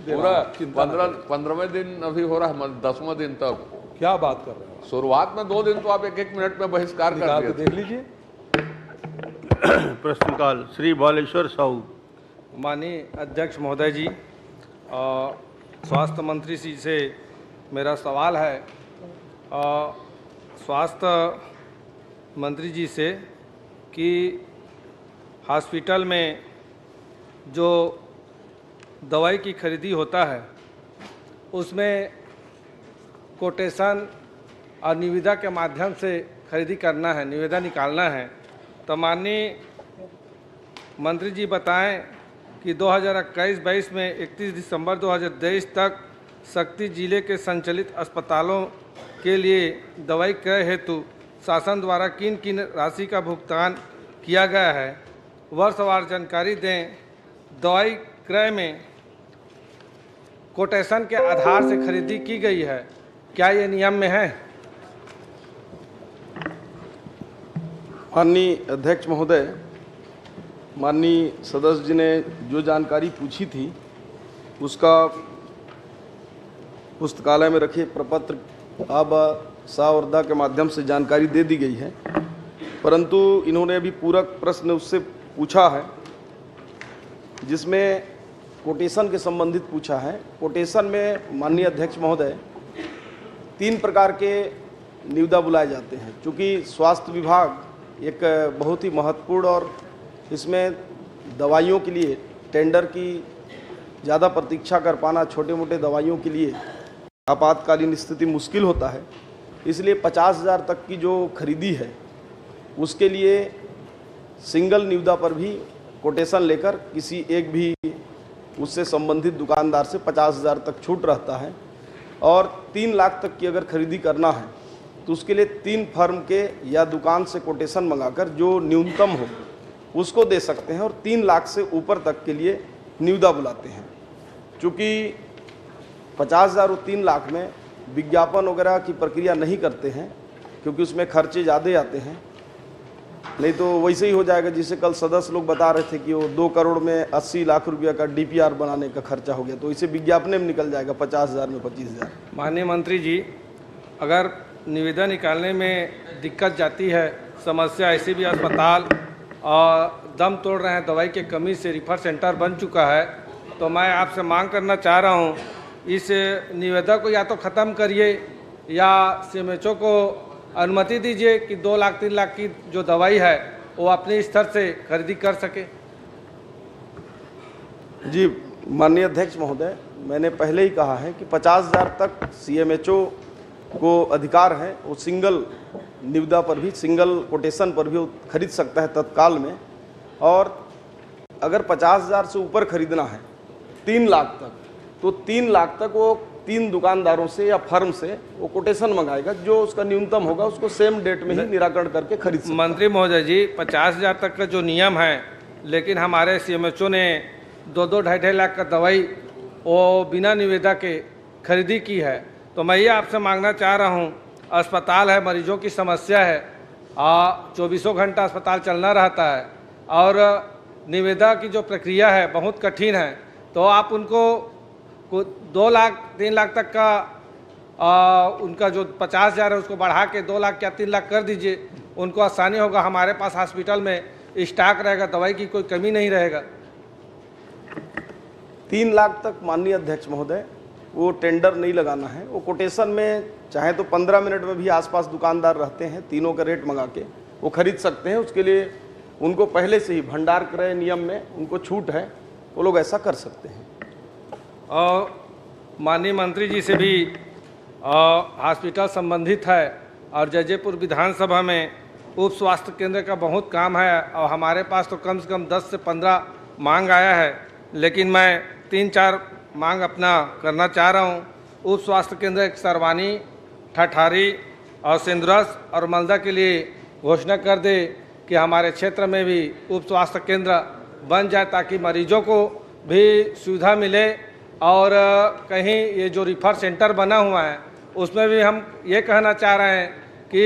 पूरा 15वें दिन अभी हो रहा है, 10वां दिन तक। क्या बात कर रहे हैं? शुरुआत में 2 दिन तो आप 1-1 मिनट में बहिष्कार कर दिए। देख लीजिए। प्रश्नकाल श्री बालेश्वर साहू। माननीय अध्यक्ष महोदय जी, स्वास्थ्य मंत्री जी से मेरा सवाल है। स्वास्थ्य मंत्री जी से कि हॉस्पिटल में जो दवाई की खरीदी होता है उसमें कोटेशन और निविदा के माध्यम से खरीदी करना है, निविदा निकालना है, तो माननीय मंत्री जी बताएं कि 2021-22 में 31 दिसंबर 2023 तक शक्ति जिले के संचालित अस्पतालों के लिए दवाई क्रय हेतु शासन द्वारा किन किन राशि का भुगतान किया गया है, वर्षवार जानकारी दें। दवाई क्रय में कोटेशन के आधार से खरीदी की गई है, क्या ये नियम में है? माननीय अध्यक्ष महोदय, माननीय सदस्य जी ने जो जानकारी पूछी थी उसका पुस्तकालय में रखे प्रपत्र अब सावरदा के माध्यम से जानकारी दे दी गई है, परंतु इन्होंने अभी पूरक प्रश्न उससे पूछा है जिसमें कोटेशन के संबंधित पूछा है। कोटेशन में माननीय अध्यक्ष महोदय 3 प्रकार के निविदा बुलाए जाते हैं। चूँकि स्वास्थ्य विभाग एक बहुत ही महत्वपूर्ण और इसमें दवाइयों के लिए टेंडर की ज़्यादा प्रतीक्षा कर पाना छोटे मोटे दवाइयों के लिए आपातकालीन स्थिति मुश्किल होता है, इसलिए 50,000 तक की जो खरीदी है उसके लिए सिंगल निविदा पर भी कोटेशन लेकर किसी एक भी उससे संबंधित दुकानदार से 50,000 तक छूट रहता है। और 3 लाख तक की अगर खरीदी करना है तो उसके लिए 3 फर्म के या दुकान से कोटेशन मंगाकर जो न्यूनतम हो उसको दे सकते हैं, और 3 लाख से ऊपर तक के लिए निविदा बुलाते हैं। चूँकि 50,000 और 3 लाख में विज्ञापन वगैरह की प्रक्रिया नहीं करते हैं क्योंकि उसमें खर्चे ज़्यादा आते हैं, नहीं तो वैसे ही हो जाएगा जिसे कल सदस्य लोग बता रहे थे कि वो 2 करोड़ में 80 लाख रुपया का DPR बनाने का खर्चा हो गया, तो इसे विज्ञापन में निकल जाएगा 50,000 में 25,000। माननीय मंत्री जी, अगर निविदा निकालने में दिक्कत जाती है, समस्या ऐसे भी अस्पताल और दम तोड़ रहे हैं, दवाई के कमी से रिफर सेंटर बन चुका है, तो मैं आपसे मांग करना चाह रहा हूँ इस निविदा को या तो ख़त्म करिए या CMHO को अनुमति दीजिए कि 2 लाख 3 लाख की जो दवाई है वो अपने स्तर से खरीदी कर सके। जी माननीय अध्यक्ष महोदय, मैंने पहले ही कहा है कि 50,000 तक CMHO को अधिकार है, वो सिंगल निविदा पर भी, सिंगल कोटेशन पर भी वो खरीद सकता है तत्काल में। और अगर 50,000 से ऊपर खरीदना है 3 लाख तक, तो 3 लाख तक वो 3 दुकानदारों से या फर्म से वो कोटेशन मंगाएगा, जो उसका न्यूनतम होगा उसको सेम डेट में ही निराकरण करके खरीद सकता है। मंत्री महोदय जी, 50,000 तक का जो नियम है, लेकिन हमारे CMHO ने 2-2 ढाई लाख का दवाई वो बिना निविदा के खरीदी की है। तो मैं ये आपसे मांगना चाह रहा हूँ, अस्पताल है, मरीजों की समस्या है, 24 घंटा अस्पताल चलना रहता है और निविदा की जो प्रक्रिया है बहुत कठिन है, तो आप उनको 2 लाख 3 लाख तक का उनका जो 50,000 है उसको बढ़ा के 2 लाख या 3 लाख कर दीजिए, उनको आसानी होगा। हमारे पास हॉस्पिटल में स्टॉक रहेगा, दवाई की कोई कमी नहीं रहेगा। 3 लाख तक माननीय अध्यक्ष महोदय वो टेंडर नहीं लगाना है, वो कोटेशन में चाहे तो 15 मिनट में भी आसपास दुकानदार रहते हैं, तीनों का रेट मंगा के वो खरीद सकते हैं। उसके लिए उनको पहले से ही भंडार क्रय नियम में उनको छूट है, वो लोग ऐसा कर सकते हैं। और माननीय मंत्री जी से भी हॉस्पिटल संबंधित है और जयपुर विधानसभा में उप स्वास्थ्य केंद्र का बहुत काम है और हमारे पास तो कम से कम 10 से 15 मांग आया है, लेकिन मैं 3-4 मांग अपना करना चाह रहा हूँ। उप स्वास्थ्य केंद्र एक सरवानी, ठठारी और सिंदरस और मलदा के लिए घोषणा कर दे कि हमारे क्षेत्र में भी उप स्वास्थ्य केंद्र बन जाए ताकि मरीजों को भी सुविधा मिले। और कहीं ये जो रिफर सेंटर बना हुआ है उसमें भी हम ये कहना चाह रहे हैं कि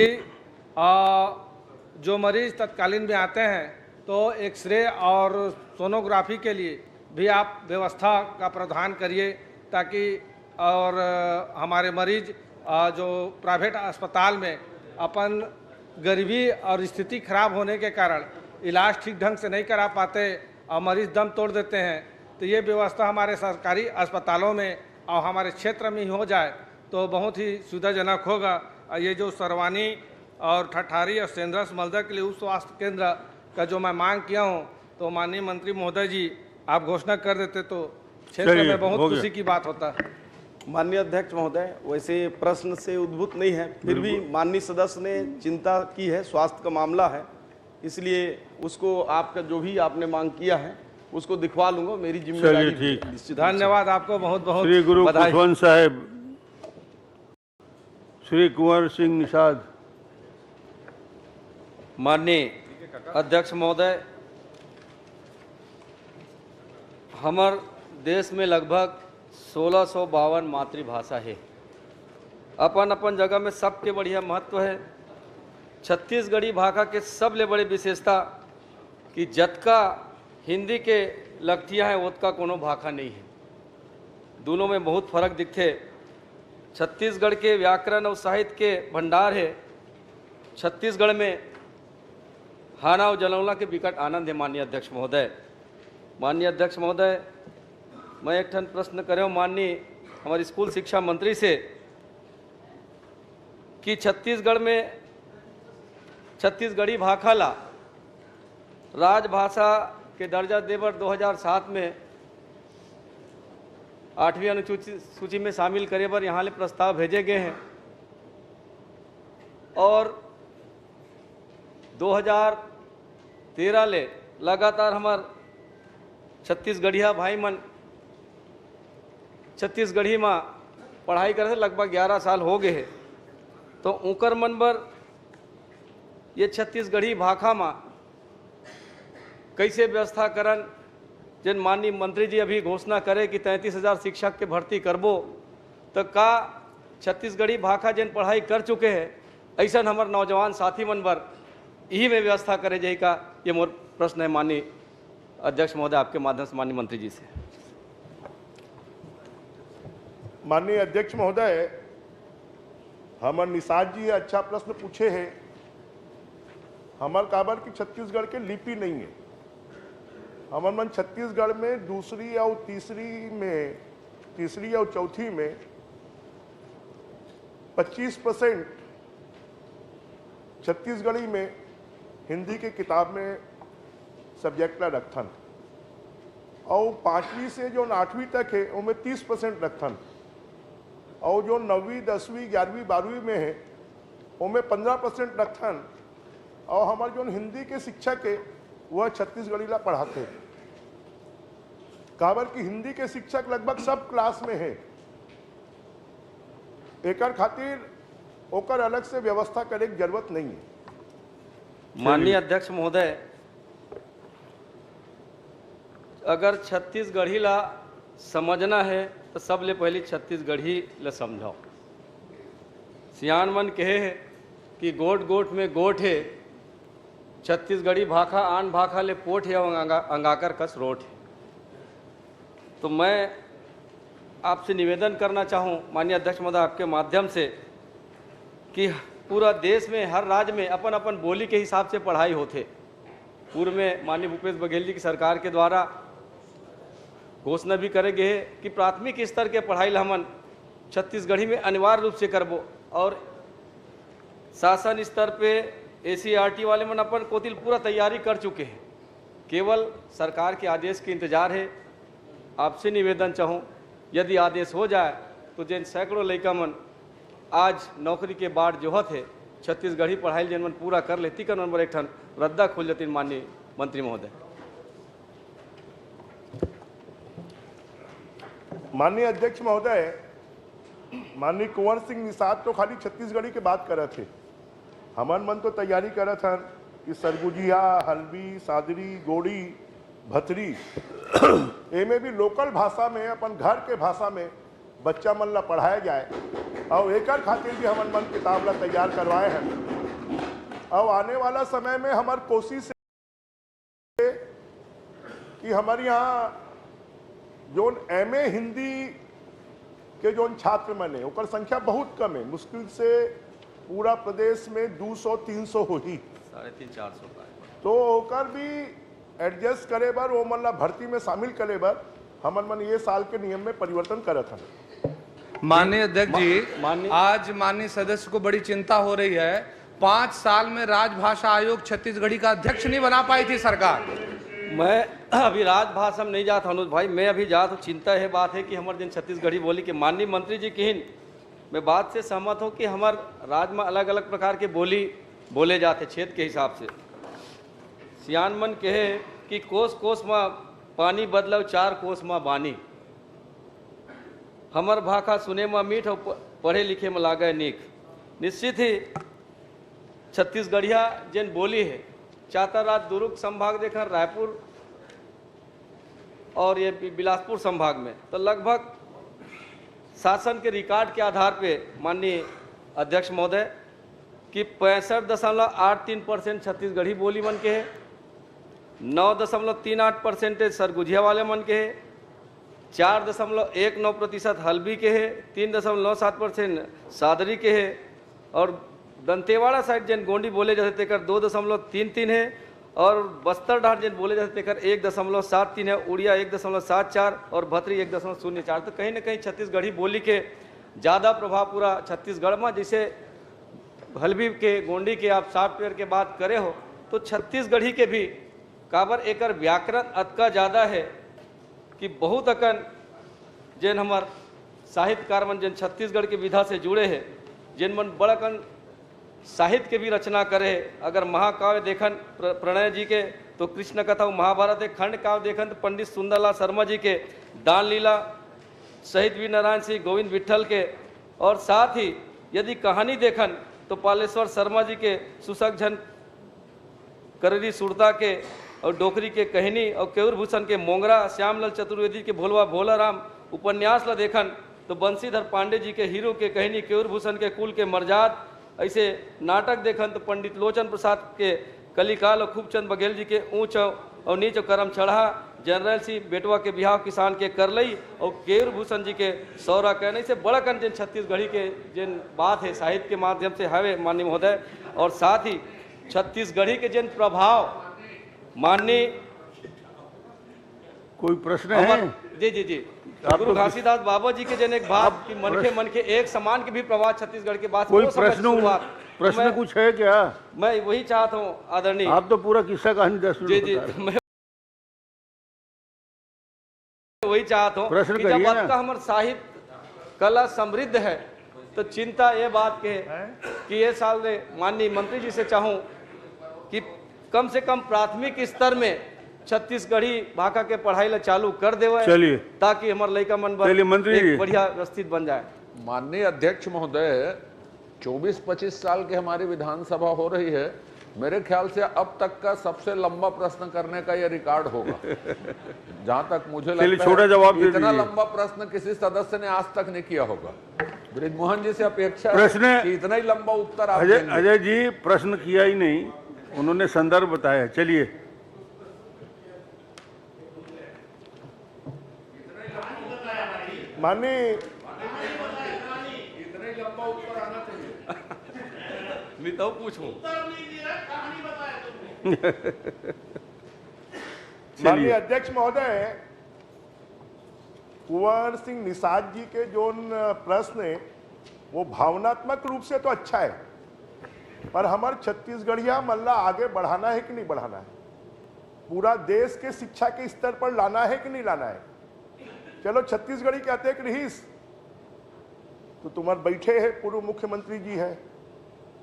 जो मरीज़ तत्कालीन में आते हैं तो एक्सरे और सोनोग्राफी के लिए भी आप व्यवस्था का प्रावधान करिए, ताकि और हमारे मरीज जो प्राइवेट अस्पताल में अपन गरीबी और स्थिति खराब होने के कारण इलाज ठीक ढंग से नहीं करा पाते और मरीज दम तोड़ देते हैं, तो ये व्यवस्था हमारे सरकारी अस्पतालों में और हमारे क्षेत्र में ही हो जाए तो बहुत ही सुविधाजनक होगा। और ये जो सरवानी और ठठारी और सेंद्रस मलदा के लिए उप स्वास्थ्य केंद्र का जो मैं मांग किया हूँ, तो माननीय मंत्री महोदय जी आप घोषणा कर देते तो क्षेत्र में बहुत खुशी की बात होता है। माननीय अध्यक्ष महोदय, वैसे प्रश्न से उद्भूत नहीं है, फिर भी माननीय सदस्य ने चिंता की है, स्वास्थ्य का मामला है, इसलिए उसको आपका जो भी आपने मांग किया है उसको दिखवा लूंगा। मेरी जिम्मेदारी ठीक। निश्चित। धन्यवाद आपको, बहुत बहुत श्री गुरु बधाई। खुशवंत साहेब, श्री कुंवर सिंह निषाद। माननीय अध्यक्ष महोदय, हमार देश में लगभग 1652 मातृभाषा है। अपन अपन जगह में सबके बढ़िया महत्व है। छत्तीसगढ़ी भाषा के सबले बड़े विशेषता कि जतका हिंदी के लगतियाँ हैं उतका कोनो भाषा नहीं है, दोनों में बहुत फर्क दिखते। छत्तीसगढ़ के व्याकरण और साहित्य के भंडार है। छत्तीसगढ़ में हाना और जलौला के विकट आनंद है। माननीय अध्यक्ष महोदय, मैं एक ठन प्रश्न करे हूँ माननीय हमारे स्कूल शिक्षा मंत्री से कि छत्तीसगढ़ में छत्तीसगढ़ी भाषा ला राजभाषा के दर्जा देवर 2007 में 8वीं अनुसूची सूची में शामिल करे पर यहाँ ले प्रस्ताव भेजे गए हैं और 2013 ले लगातार हमार छत्तीसगढ़िया भाई मन छत्तीसगढ़ी में पढ़ाई करे लगभग 11 साल हो गए हैं, तो उकर मन बर ये छत्तीसगढ़ी भाषा में कैसे व्यवस्था करन, जिन माननीय मंत्री जी अभी घोषणा करे कि 33,000 शिक्षक के भर्ती करबो, तो का छत्तीसगढ़ी भाषा जिन पढ़ाई कर चुके हैं ऐसा हमार नौजवान साथी मन बर यही में व्यवस्था करे जाए का, ये मोर प्रश्न है माननीय अध्यक्ष महोदय आपके माध्यम से माननीय मंत्री जी से। माननीय अध्यक्ष महोदय, हमर निषाद जी अच्छा प्रश्न पूछे हैं। हमार काबर की छत्तीसगढ़ के लिपि नहीं है। हमार मन छत्तीसगढ़ में दूसरी और चौथी में 25% छत्तीसगढ़ी में हिंदी के किताब में सब्जेक्ट रखथन और 5वीं से जो 8वीं तक है उनमें 30% रखथन और जो 9वीं 10वीं 11वीं 12वीं में है उनमें 15% रखथन और हमारे जो हिंदी के शिक्षक है वह छत्तीसगढ़ी ला पढ़ाते हैं। काबर की हिंदी के शिक्षक लगभग सब क्लास में है, एकर खातिर ओकर अलग से व्यवस्था करे की जरूरत नहीं है। माननीय अध्यक्ष महोदय, अगर छत्तीसगढ़ी ला समझना है तो सबले पहले छत्तीसगढ़ी ला समझाओ। सियान मन कहे है कि गोट गोट में गोट है, छत्तीसगढ़ी भाषा आन भाषा ले पोट है और अंगाकर कस रोट है। तो मैं आपसे निवेदन करना चाहूँ माननीय अध्यक्ष महोदय आपके माध्यम से कि पूरा देश में हर राज्य में अपन अपन बोली के हिसाब से पढ़ाई होते। पूर्व में माननीय भूपेश बघेल जी की सरकार के द्वारा घोषणा भी करे गए कि प्राथमिक स्तर के पढ़ाई हमन छत्तीसगढ़ी में अनिवार्य रूप से करबो और शासन स्तर पे ACRT वाले मन अपन कोतिल पूरा तैयारी कर चुके हैं, केवल सरकार के आदेश के इंतजार है। आपसे निवेदन चाहूँ यदि आदेश हो जाए तो जिन सैकड़ों लड़का मन आज नौकरी के बाद जोहत है छत्तीसगढ़ी पढ़ाई जिन मन पूरा कर लेती का नंबर एक ठन रद्दा खोल जाती। माननीय मंत्री महोदय, माननीय अध्यक्ष महोदय, माननीय कुंवर सिंह निषाद तो खाली छत्तीसगढ़ी के बात कर रहे थे। हमार मन तो तैयारी कर था कि सरगुजिया, हल्बी, सादरी, गोड़ी, भतरी एमे भी लोकल भाषा में अपन घर के भाषा में बच्चा मन ला पढ़ाया जाए और एकर खातिर भी हमार मन किताब ला तैयार करवाए हैं। और आने वाला समय में हमार कोशिश है कि हमारे यहाँ जोन एमए हिंदी के जोन छात्र मने ओकर संख्या बहुत कम है, मुश्किल से पूरा प्रदेश में 200-300 हो ही, 350-400 का है। तो ओकर भी एडजस्ट करे बर वो मतलब भर्ती में शामिल करे बर हमन मन ये साल के नियम में परिवर्तन करत हन। माननीय अध्यक्ष जी, माननीय- आज माननीय सदस्य को बड़ी चिंता हो रही है। 5 साल में राजभाषा आयोग छत्तीसगढ़ी का अध्यक्ष नहीं बना पाई थी सरकार। मैं अभी राजभाषा में नहीं जाता अनुज भाई, मैं अभी जाता हूँ। चिंता है बात है कि हमारे जिन छत्तीसगढ़ी बोली के माननीय मंत्री जी की हिन मैं बात से सहमत हूँ कि हमार राज्य में अलग अलग प्रकार के बोली बोले जाते क्षेत्र के हिसाब से। सियान मन कहे कि कोस कोस में पानी बदलो 4 कोस में बानी। हमर भाषा सुने में मीठ और पढ़े लिखे में लागे नीक। निश्चित ही छत्तीसगढ़िया जिन बोली है चातराज दुर्ग संभाग देखा, रायपुर और ये बिलासपुर संभाग में तो लगभग शासन के रिकॉर्ड के आधार पे माननीय अध्यक्ष महोदय कि 65.83% छत्तीसगढ़ी बोली मन के है, 9.38% सरगुजिया वाले मन के है, 4.19% हल्बी के है, 3.97% सादरी के है और दंतेवाड़ा साइड जिन गोंडी बोले जाते तेकर 2.33 है और बस्तर डार जिन बोले जाते तेकर 1.73 है, उड़िया 1.74 और भतरी 1.04। तो कहीं ना कहीं छत्तीसगढ़ी बोली के ज़्यादा प्रभाव पूरा छत्तीसगढ़ में, जैसे हल्बी के गोंडी के आप सॉफ्टवेयर के बात करे हो तो छत्तीसगढ़ी के भी काबर एकर व्याकरण अतका ज़्यादा है कि बहुत अकन जिन हमार साहित्यकार मन जिन छत्तीसगढ़ के विधा से जुड़े हैं, जिन मन बड़कन साहित्य के भी रचना करे। अगर महाकाव्य देखन प्रणय जी के तो कृष्ण कथा, महाभारत एक खंड काव्य देखन तो पंडित सुंदरलाल शर्मा जी के दान लीला, शहीद वीर नारायण सिंह गोविंद विट्ठल के, और साथ ही यदि कहानी देखन तो पालेश्वर शर्मा जी के सुसक झन कररी सुरता के और डोकरी के कहनी और केयूर भूषण के मोंगरा, श्यामलाल चतुर्वेदी के भोलवा भोला राम उपन्यास ला देखन तो बंशीधर पांडे जी के हीरो के कहनी, केयूर भूषण के कुल के मर्जाद। ऐसे नाटक देखन तो पंडित लोचन प्रसाद के कलिकाल और खूबचंद बघेल जी के ऊंच और नीच करम चढ़ा, जनरल सिंह बेटवा के बिहाव किसान के करलई और केयूर भूषण जी के सौरा कहने से बड़ा कन जिन छत्तीसगढ़ी के जिन बात है साहित्य के माध्यम से हवे माननीय महोदय। और साथ ही छत्तीसगढ़ी के जिन प्रभाव माननीय कोई प्रश्न है? जी गुरु घासीदास बाबा जी के जन एक बात कि मन के एक समान के भी प्रभाव छत्तीसगढ़ के बात कोई प्रश्न कुछ है क्या? मैं वही चाहता हूँ आदरणीय। आप तो पूरा किस्सा कहानी 10 मिनट जी बता रहे हैं। मैं वही चाहता हूँ प्रश्न कि करिए जब ना। आपका हमारा साहित्य कला समृद्ध है तो चिंता ये बात के है कि ये साल में माननीय मंत्री जी से चाहूँ कि कम से कम प्राथमिक स्तर में छत्तीसगढ़ी भाषा के पढ़ाई ला चालू कर देवे, चलिए ताकि हमारे लड़का मन चलिए मंत्री जी। एक बढ़िया व्यवस्थित बन जाए। माननीय अध्यक्ष महोदय, 24-25 साल की हमारी विधानसभा हो रही है, मेरे ख्याल से अब तक का सबसे लंबा प्रश्न करने का यह रिकॉर्ड होगा जहां तक मुझे लगता छोटा जवाब दे है। इतना दीजिए। लंबा प्रश्न किसी सदस्य ने आज तक नहीं किया होगा। ब्रिजमोहन जी से अपेक्षा प्रश्न- है कि इतना ही लंबा उत्तर आप अजय देंगे। अजय जी प्रश्न किया ही नहीं, उन्होंने संदर्भ बताया। चलिए माननीय मैं तो पूछूं माननीय अध्यक्ष महोदय, कुंवर सिंह निषाद जी के जो प्रश्न है वो भावनात्मक रूप से तो अच्छा है, पर हमारे छत्तीसगढ़िया मल्ला आगे बढ़ाना है कि नहीं बढ़ाना है, पूरा देश के शिक्षा के स्तर पर लाना है कि नहीं लाना है। चलो छत्तीसगढ़ी कहते हैं कि रहीस तो तुम्हारे बैठे हैं पूर्व मुख्यमंत्री जी है,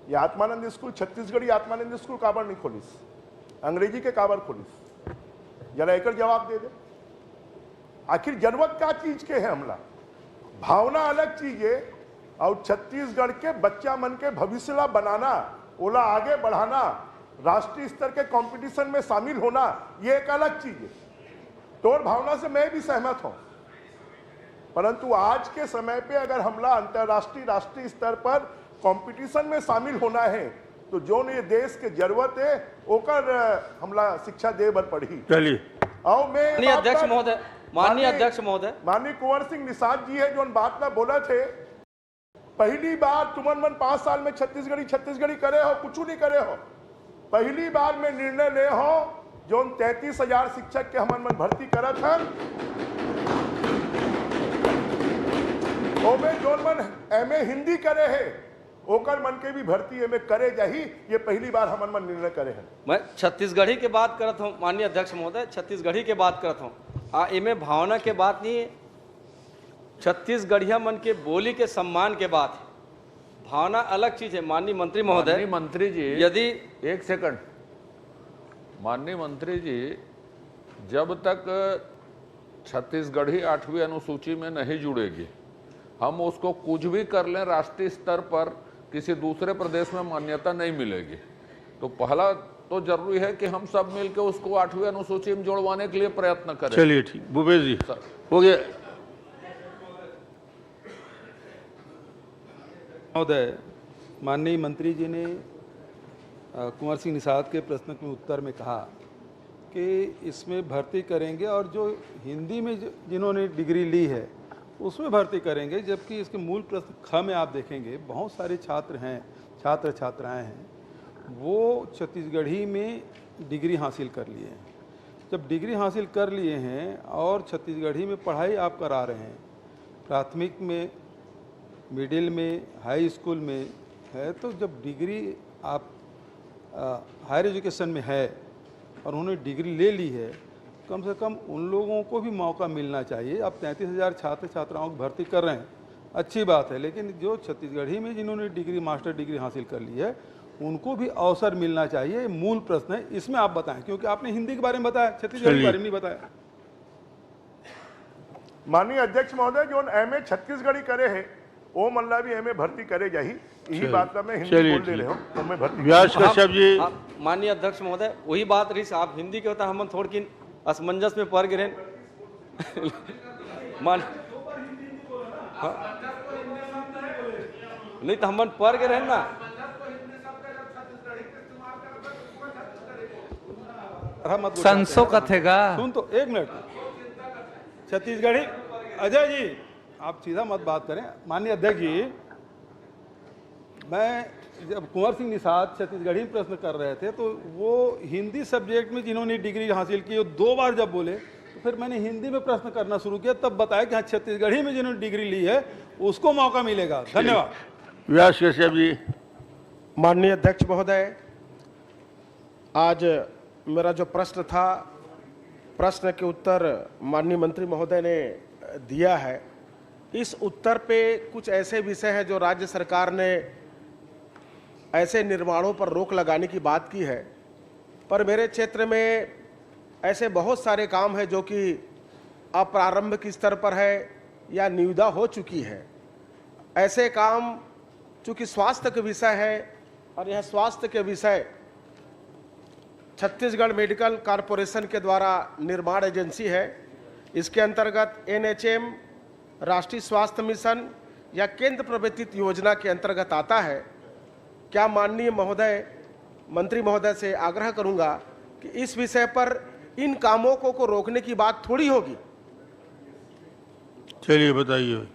ये आत्मानंद स्कूल छत्तीसगढ़ी आत्मानंद स्कूल काबर नहीं खोलिस, अंग्रेजी के काबर खोलिस, जरा एक जवाब दे दे। आखिर जरूरत क्या चीज के है हमला, भावना अलग चीज है और छत्तीसगढ़ के बच्चा मन के भविष्य ला बनाना, ओला आगे बढ़ाना, राष्ट्रीय स्तर के कंपटीशन में शामिल होना, ये एक अलग चीज है। तोर भावना से मैं भी सहमत हूं, परंतु आज के समय पे अगर हमला अंतर्राष्ट्रीय राष्ट्रीय स्तर पर कंपटीशन में शामिल होना है तो जो ये देश के जरूरत है ओकर हमला शिक्षा दे बर पड़ी। चलिए और मैं अध्यक्ष महोदय माननीय अध्यक्ष महोदय, माननीय कुंवर सिंह निषाद जी है जो बात में बोला थे, पहली बार तुमन मन 5 साल में छत्तीसगढ़ी करे हो, कुछ नहीं करे हो। पहली बार में निर्णय ले हो जो 33,000 शिक्षक के हमन मन भर्ती करत हन, ओमे जोन मन एमए हिंदी करे है ओकर मन के भी भर्ती एमए करे जाही, ये पहली बार हमन मन निर्णय करे हैं। मैं छत्तीसगढ़ी के बात करत हूँ माननीय अध्यक्ष महोदय, छत्तीसगढ़ी के बात करत हूँ। एमे भावना के बात नहीं है, छत्तीसगढ़िया मन के बोली के सम्मान के बात है, भावना अलग चीज है। माननीय मंत्री महोदय, माननीय मंत्री जी, यदि एक सेकंड, माननीय मंत्री जी, जब तक छत्तीसगढ़ी 8वीं अनुसूची में नहीं जुड़ेगी, हम उसको कुछ भी कर लें राष्ट्रीय स्तर पर, किसी दूसरे प्रदेश में मान्यता नहीं मिलेगी। तो पहला तो जरूरी है कि हम सब मिलकर उसको 8वीं अनुसूची में जोड़वाने के लिए प्रयत्न करें। चलिए ठीक, भूपेश जी हो गया। महोदय, माननीय मंत्री जी ने कुंवर सिंह निषाद के प्रश्न के उत्तर में कहा कि इसमें भर्ती करेंगे और जो हिंदी में जिन्होंने डिग्री ली है उसमें भर्ती करेंगे, जबकि इसके मूल प्रश्न ख में आप देखेंगे बहुत सारे छात्र हैं, छात्र छात्राएं हैं, वो छत्तीसगढ़ी में डिग्री हासिल कर लिए हैं। जब डिग्री हासिल कर लिए हैं और छत्तीसगढ़ी में पढ़ाई आप करा रहे हैं, प्राथमिक में, मिडिल में, हाई स्कूल में है, तो जब डिग्री आप हायर एजुकेशन में है और उन्होंने डिग्री ले ली है, कम से कम उन लोगों को भी मौका मिलना चाहिए। आप 33,000 छात्र छात्राओं की भर्ती कर रहे हैं, अच्छी बात है, लेकिन जो छत्तीसगढ़ी में जिन्होंने डिग्री, मास्टर डिग्री हासिल कर ली है, उनको भी अवसर मिलना चाहिए। मूल प्रश्न है, इसमें आप बताएं, क्योंकि आपने हिंदी के बारे में बताया, छत्तीसगढ़ी के बारे में नहीं बताया। माननीय अध्यक्ष महोदय, जो एमए छत्तीसगढ़ी करे है वो मल्ला भी एमए भर्ती करे जाही, यही बात मैं हिंदी बोल दे रहे हो, तो मैं भर्ती व्यास कश्यप जी। माननीय अध्यक्ष महोदय, वही बात रही, आप हिंदी के होता हम थोड़ी की असमंजस में पड़ गए मान नहीं तो हम पढ़ गए रहे ना। संसो कथेगा सुन तो एक मिनट, छत्तीसगढ़ी, अजय जी आप सीधा मत बात करें। माननीय अध्यक्ष जी, मैं जब कुंवर सिंह निषाद छत्तीसगढ़ी में प्रश्न कर रहे थे तो वो हिंदी सब्जेक्ट में जिन्होंने डिग्री हासिल की, वो 2 बार जब बोले तो फिर मैंने हिंदी में प्रश्न करना शुरू किया, तब बताया कि हाँ छत्तीसगढ़ी में जिन्होंने डिग्री ली है उसको मौका मिलेगा। धन्यवाद। व्यास कश्यप जी। माननीय अध्यक्ष महोदय, आज मेरा जो प्रश्न था, प्रश्न के उत्तर माननीय मंत्री महोदय ने दिया है। इस उत्तर पे कुछ ऐसे विषय हैं जो राज्य सरकार ने ऐसे निर्माणों पर रोक लगाने की बात की है, पर मेरे क्षेत्र में ऐसे बहुत सारे काम हैं जो कि अप्रारंभिक स्तर पर है या निविदा हो चुकी है। ऐसे काम चूँकि स्वास्थ्य के विषय है और यह स्वास्थ्य के विषय छत्तीसगढ़ मेडिकल कॉरपोरेशन के द्वारा निर्माण एजेंसी है, इसके अंतर्गत NHM, राष्ट्रीय स्वास्थ्य मिशन या केंद्र प्रवर्तित योजना के अंतर्गत आता है। क्या माननीय महोदय, मंत्री महोदय से आग्रह करूंगा कि इस विषय पर इन कामों को रोकने की बात थोड़ी होगी। चलिए बताइए।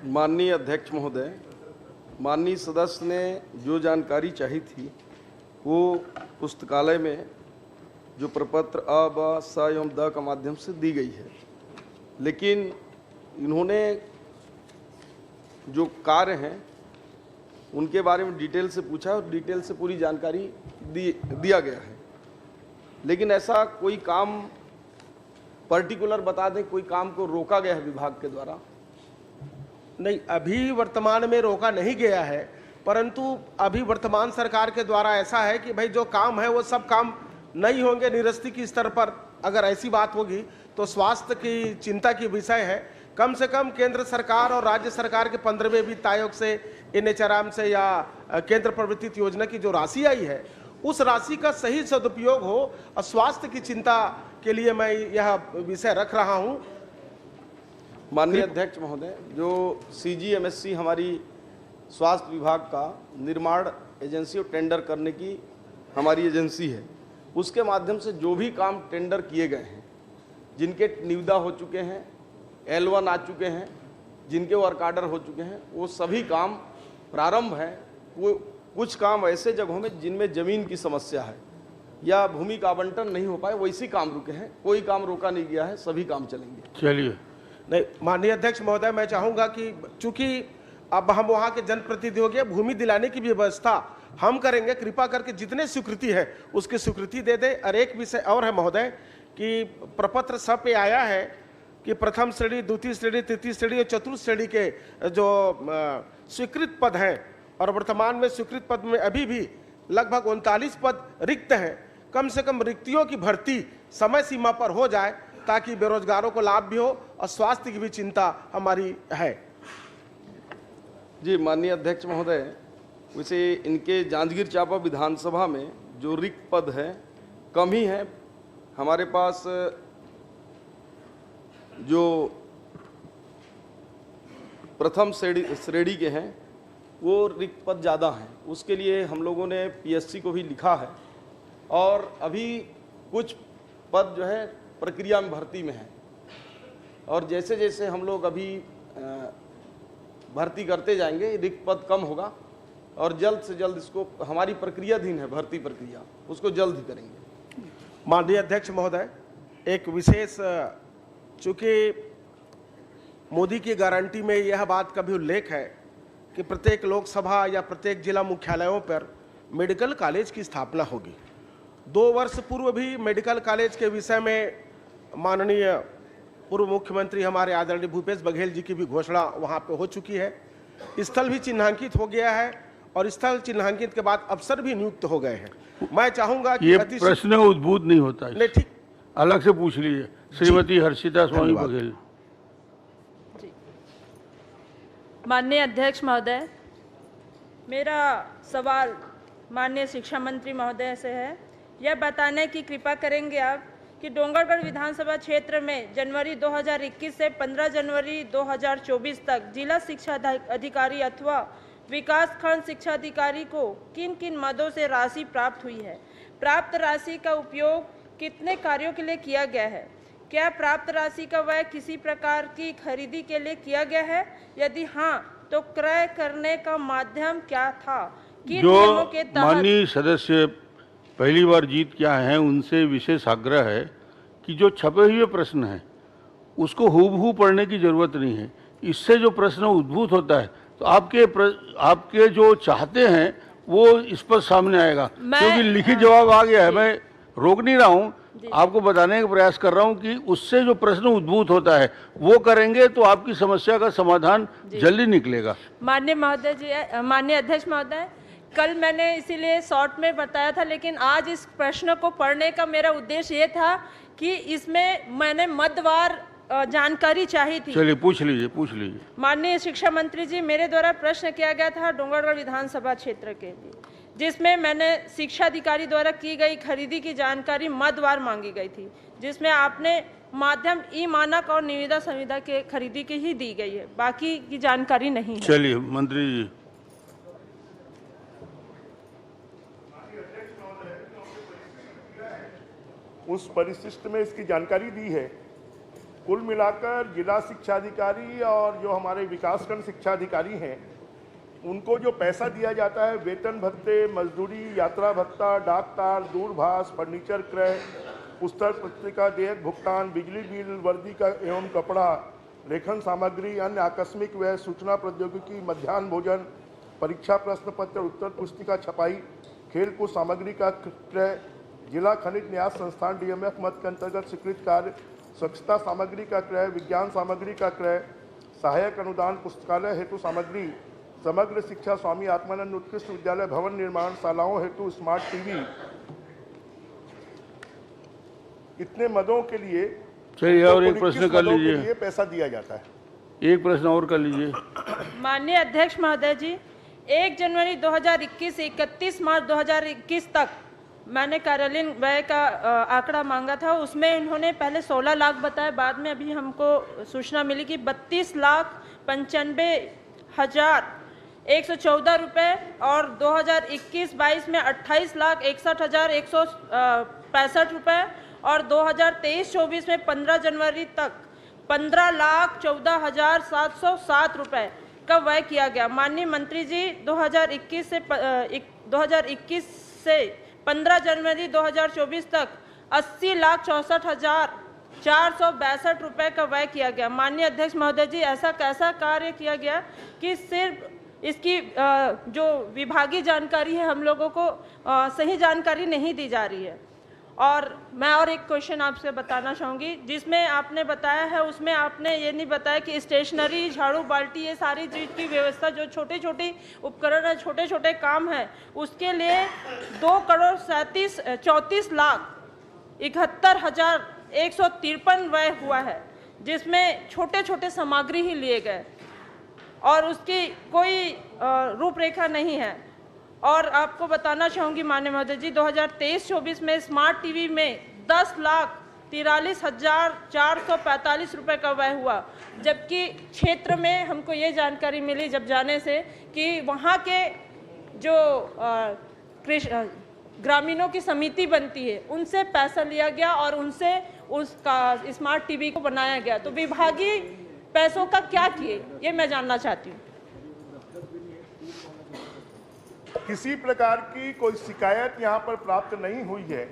माननीय अध्यक्ष महोदय, माननीय सदस्य ने जो जानकारी चाहिए थी वो पुस्तकालय में जो प्रपत्र अ, ब, स एवं द का माध्यम से दी गई है, लेकिन इन्होंने जो कार्य हैं उनके बारे में डिटेल से पूछा और डिटेल से पूरी जानकारी दिया गया है, लेकिन ऐसा कोई काम पर्टिकुलर बता दें, कोई काम को रोका गया है विभाग के द्वारा? नहीं, अभी वर्तमान में रोका नहीं गया है, परंतु अभी वर्तमान सरकार के द्वारा ऐसा है कि भाई जो काम है वो सब काम नहीं होंगे निरस्ती की स्तर पर। अगर ऐसी बात होगी तो स्वास्थ्य की चिंता की विषय है। कम से कम केंद्र सरकार और राज्य सरकार के 15वें वित्त आयोग से, NHRM से या केंद्र प्रवर्तित योजना की जो राशि आई है उस राशि का सही सदुपयोग हो और स्वास्थ्य की चिंता के लिए मैं यह विषय रख रहा हूं। माननीय अध्यक्ष महोदय, जो CGMSC हमारी स्वास्थ्य विभाग का निर्माण एजेंसी और टेंडर करने की हमारी एजेंसी है, उसके माध्यम से जो भी काम टेंडर किए गए हैं, जिनके निविदा हो चुके हैं, L1 आ चुके हैं, जिनके वर्क आर्डर हो चुके हैं, वो सभी काम प्रारंभ है। वो कुछ काम ऐसे जगहों में जिनमें ज़मीन की समस्या है या भूमि का आवंटन नहीं हो पाए, वैसी काम रुके हैं। कोई काम रोका नहीं गया है, सभी काम चलेंगे। चलिए। नहीं, माननीय अध्यक्ष महोदय, मैं चाहूँगा कि चूंकि अब हम वहाँ के जनप्रतिनिधि हो गए, भूमि दिलाने की भी व्यवस्था हम करेंगे। कृपा करके जितने स्वीकृति है उसकी स्वीकृति दे दे। और एक विषय और है महोदय कि प्रपत्र सब पे आया है कि प्रथम श्रेणी, द्वितीय श्रेणी, तृतीय श्रेणी और चतुर्थ श्रेणी के जो स्वीकृत पद हैं, और वर्तमान में स्वीकृत पद में अभी भी लगभग 39 पद रिक्त हैं। कम से कम रिक्तियों की भर्ती समय सीमा पर हो जाए ताकि बेरोजगारों को लाभ भी हो और स्वास्थ्य की भी चिंता हमारी है। जी माननीय अध्यक्ष महोदय, वैसे इनके जांजगीर चांपा विधानसभा में जो रिक्त पद है कम ही है। हमारे पास जो प्रथम श्रेणी के हैं वो रिक्त पद ज़्यादा हैं। उसके लिए हम लोगों ने PSC को भी लिखा है और अभी कुछ पद जो है प्रक्रिया में भर्ती में है। और जैसे जैसे हम लोग अभी भर्ती करते जाएंगे, रिक्त पद कम होगा और जल्द से जल्द इसको, हमारी प्रक्रियाधीन है भर्ती प्रक्रिया, उसको जल्द ही करेंगे। माननीय अध्यक्ष महोदय, एक विशेष, चूंकि मोदी की गारंटी में यह बात का भी उल्लेख है कि प्रत्येक लोकसभा या प्रत्येक जिला मुख्यालयों पर मेडिकल कॉलेज की स्थापना होगी। 2 वर्ष पूर्व भी मेडिकल कॉलेज के विषय में माननीय पूर्व मुख्यमंत्री हमारे आदरणीय भूपेश बघेल जी की भी घोषणा वहां पे हो चुकी है। स्थल भी चिन्हांकित हो गया है और स्थल चिन्हांकित के बाद अफसर भी नियुक्त हो गए हैं। मैं चाहूंगा कि ये प्रश्न उद्भूत नहीं होता है, नहीं, ठीक, अलग से पूछ लीजिए। श्रीमती हर्षिता स्वामी बघेल। माननीय अध्यक्ष महोदय, मेरा सवाल माननीय शिक्षा मंत्री महोदय से है। यह बताने की कृपा करेंगे आप कि डोंगरगढ़ विधानसभा क्षेत्र में जनवरी 2021 से 15 जनवरी 2024 तक जिला शिक्षा अधिकारी अथवा विकास खंड शिक्षा अधिकारी को किन किन मदों से राशि प्राप्त हुई है? प्राप्त राशि का उपयोग कितने कार्यों के लिए किया गया है? क्या प्राप्त राशि का व्यय किसी प्रकार की खरीदी के लिए किया गया है? यदि हाँ, तो क्रय करने का माध्यम क्या था? किन नियमों के तहत? माननीय सदस्य पहली बार जीत के आए हैं, उनसे विशेष आग्रह है कि जो छपे हुए प्रश्न हैं उसको हूबहू पढ़ने की जरूरत नहीं है। इससे जो प्रश्न उद्भूत होता है तो आपके जो चाहते हैं वो इस पर सामने आएगा, क्योंकि लिखित जवाब आ गया है। मैं रोक नहीं रहा हूँ, आपको बताने का प्रयास कर रहा हूँ कि उससे जो प्रश्न उद्भूत होता है वो करेंगे तो आपकी समस्या का समाधान जल्दी निकलेगा। माननीय महोदय जी, माननीय अध्यक्ष महोदय, कल मैंने इसीलिए शॉर्ट में बताया था, लेकिन आज इस प्रश्न को पढ़ने का मेरा उद्देश्य ये था कि इसमें मैंने मदवार जानकारी चाहिए थी। चलिए पूछ लीजिए। माननीय शिक्षा मंत्री जी, मेरे द्वारा प्रश्न किया गया था डोंगरगढ़ विधानसभा क्षेत्र के लिए, जिसमें मैंने शिक्षा अधिकारी द्वारा की गई खरीदी की जानकारी मदवार मांगी गई थी, जिसमें आपने माध्यम ई मानक और निविदा संविदा के खरीदी की ही दी गई है, बाकी की जानकारी नहीं है। चलिए मंत्री जी। उस परिशिष्ट में इसकी जानकारी दी है। कुल मिलाकर जिला शिक्षा अधिकारी और जो हमारे विकासखंड शिक्षा अधिकारी हैं उनको जो पैसा दिया जाता है, वेतन भत्ते, मजदूरी, यात्रा भत्ता, डाक तार, दूरभाष, फर्नीचर क्रय, पुस्तक पत्रिका देयक भुगतान, बिजली बिल, वर्दी का एवं कपड़ा, लेखन सामग्री, अन्य आकस्मिक व्यय, सूचना प्रौद्योगिकी, मध्याह्न भोजन, परीक्षा प्रश्न पत्र, उत्तर पुस्तिका छपाई, खेलकूद सामग्री का क्रय, जिला खनिज न्यास संस्थान DMF मद के अंतर्गत स्वीकृत कार्य, स्वच्छता सामग्री का क्रय, विज्ञान सामग्री का क्रय, सहायक अनुदान, पुस्तकालय हेतु सामग्री, समग्र शिक्षा स्वामी आत्मानंद उत्कृष्ट विद्यालय भवन निर्माण, शालाओं हेतु स्मार्ट TV, इतने मदों के लिए चलिए और एक प्रश्न कर लीजिए। पैसा दिया जाता है। एक प्रश्न और कर लीजिए। माननीय अध्यक्ष महोदय जी, 1 जनवरी 2021 से 31 मार्च 2021 तक मैंने कार्यालयीन व्यय का आंकड़ा मांगा था। उसमें उन्होंने पहले 16 लाख बताया, बाद में अभी हमको सूचना मिली कि 32,95,114 रुपये और 2021-22 में 28,61,150 65 रुपये और 2023-24 में 15 जनवरी तक 15,14,707 रुपये का व्यय किया गया। माननीय मंत्री जी 2021 से 15 जनवरी 2024 तक 80,64,462 रुपये का व्यय किया गया। माननीय अध्यक्ष महोदय जी, ऐसा कैसा कार्य किया गया कि सिर्फ इसकी जो विभागीय जानकारी है हम लोगों को सही जानकारी नहीं दी जा रही है। और मैं और एक क्वेश्चन आपसे बताना चाहूँगी, जिसमें आपने बताया है उसमें आपने ये नहीं बताया कि स्टेशनरी, झाड़ू, बाल्टी, ये सारी चीज़ की व्यवस्था, जो छोटे छोटे उपकरण है, छोटे छोटे काम है, उसके लिए 2,34,71,153 व्यय हुआ है, जिसमें छोटे छोटे सामग्री ही लिए गए और उसकी कोई रूपरेखा नहीं है। और आपको बताना चाहूँगी माननीय महोदय जी, 2023-24 में स्मार्ट टीवी में 10,43,445 रुपये का व्यय हुआ, जबकि क्षेत्र में हमको ये जानकारी मिली जब जाने से कि वहाँ के जो ग्रामीणों की समिति बनती है उनसे पैसा लिया गया और उनसे उसका स्मार्ट टीवी को बनाया गया। तो विभागीय पैसों का क्या किए, ये मैं जानना चाहती हूँ। किसी प्रकार की कोई शिकायत यहाँ पर प्राप्त नहीं हुई है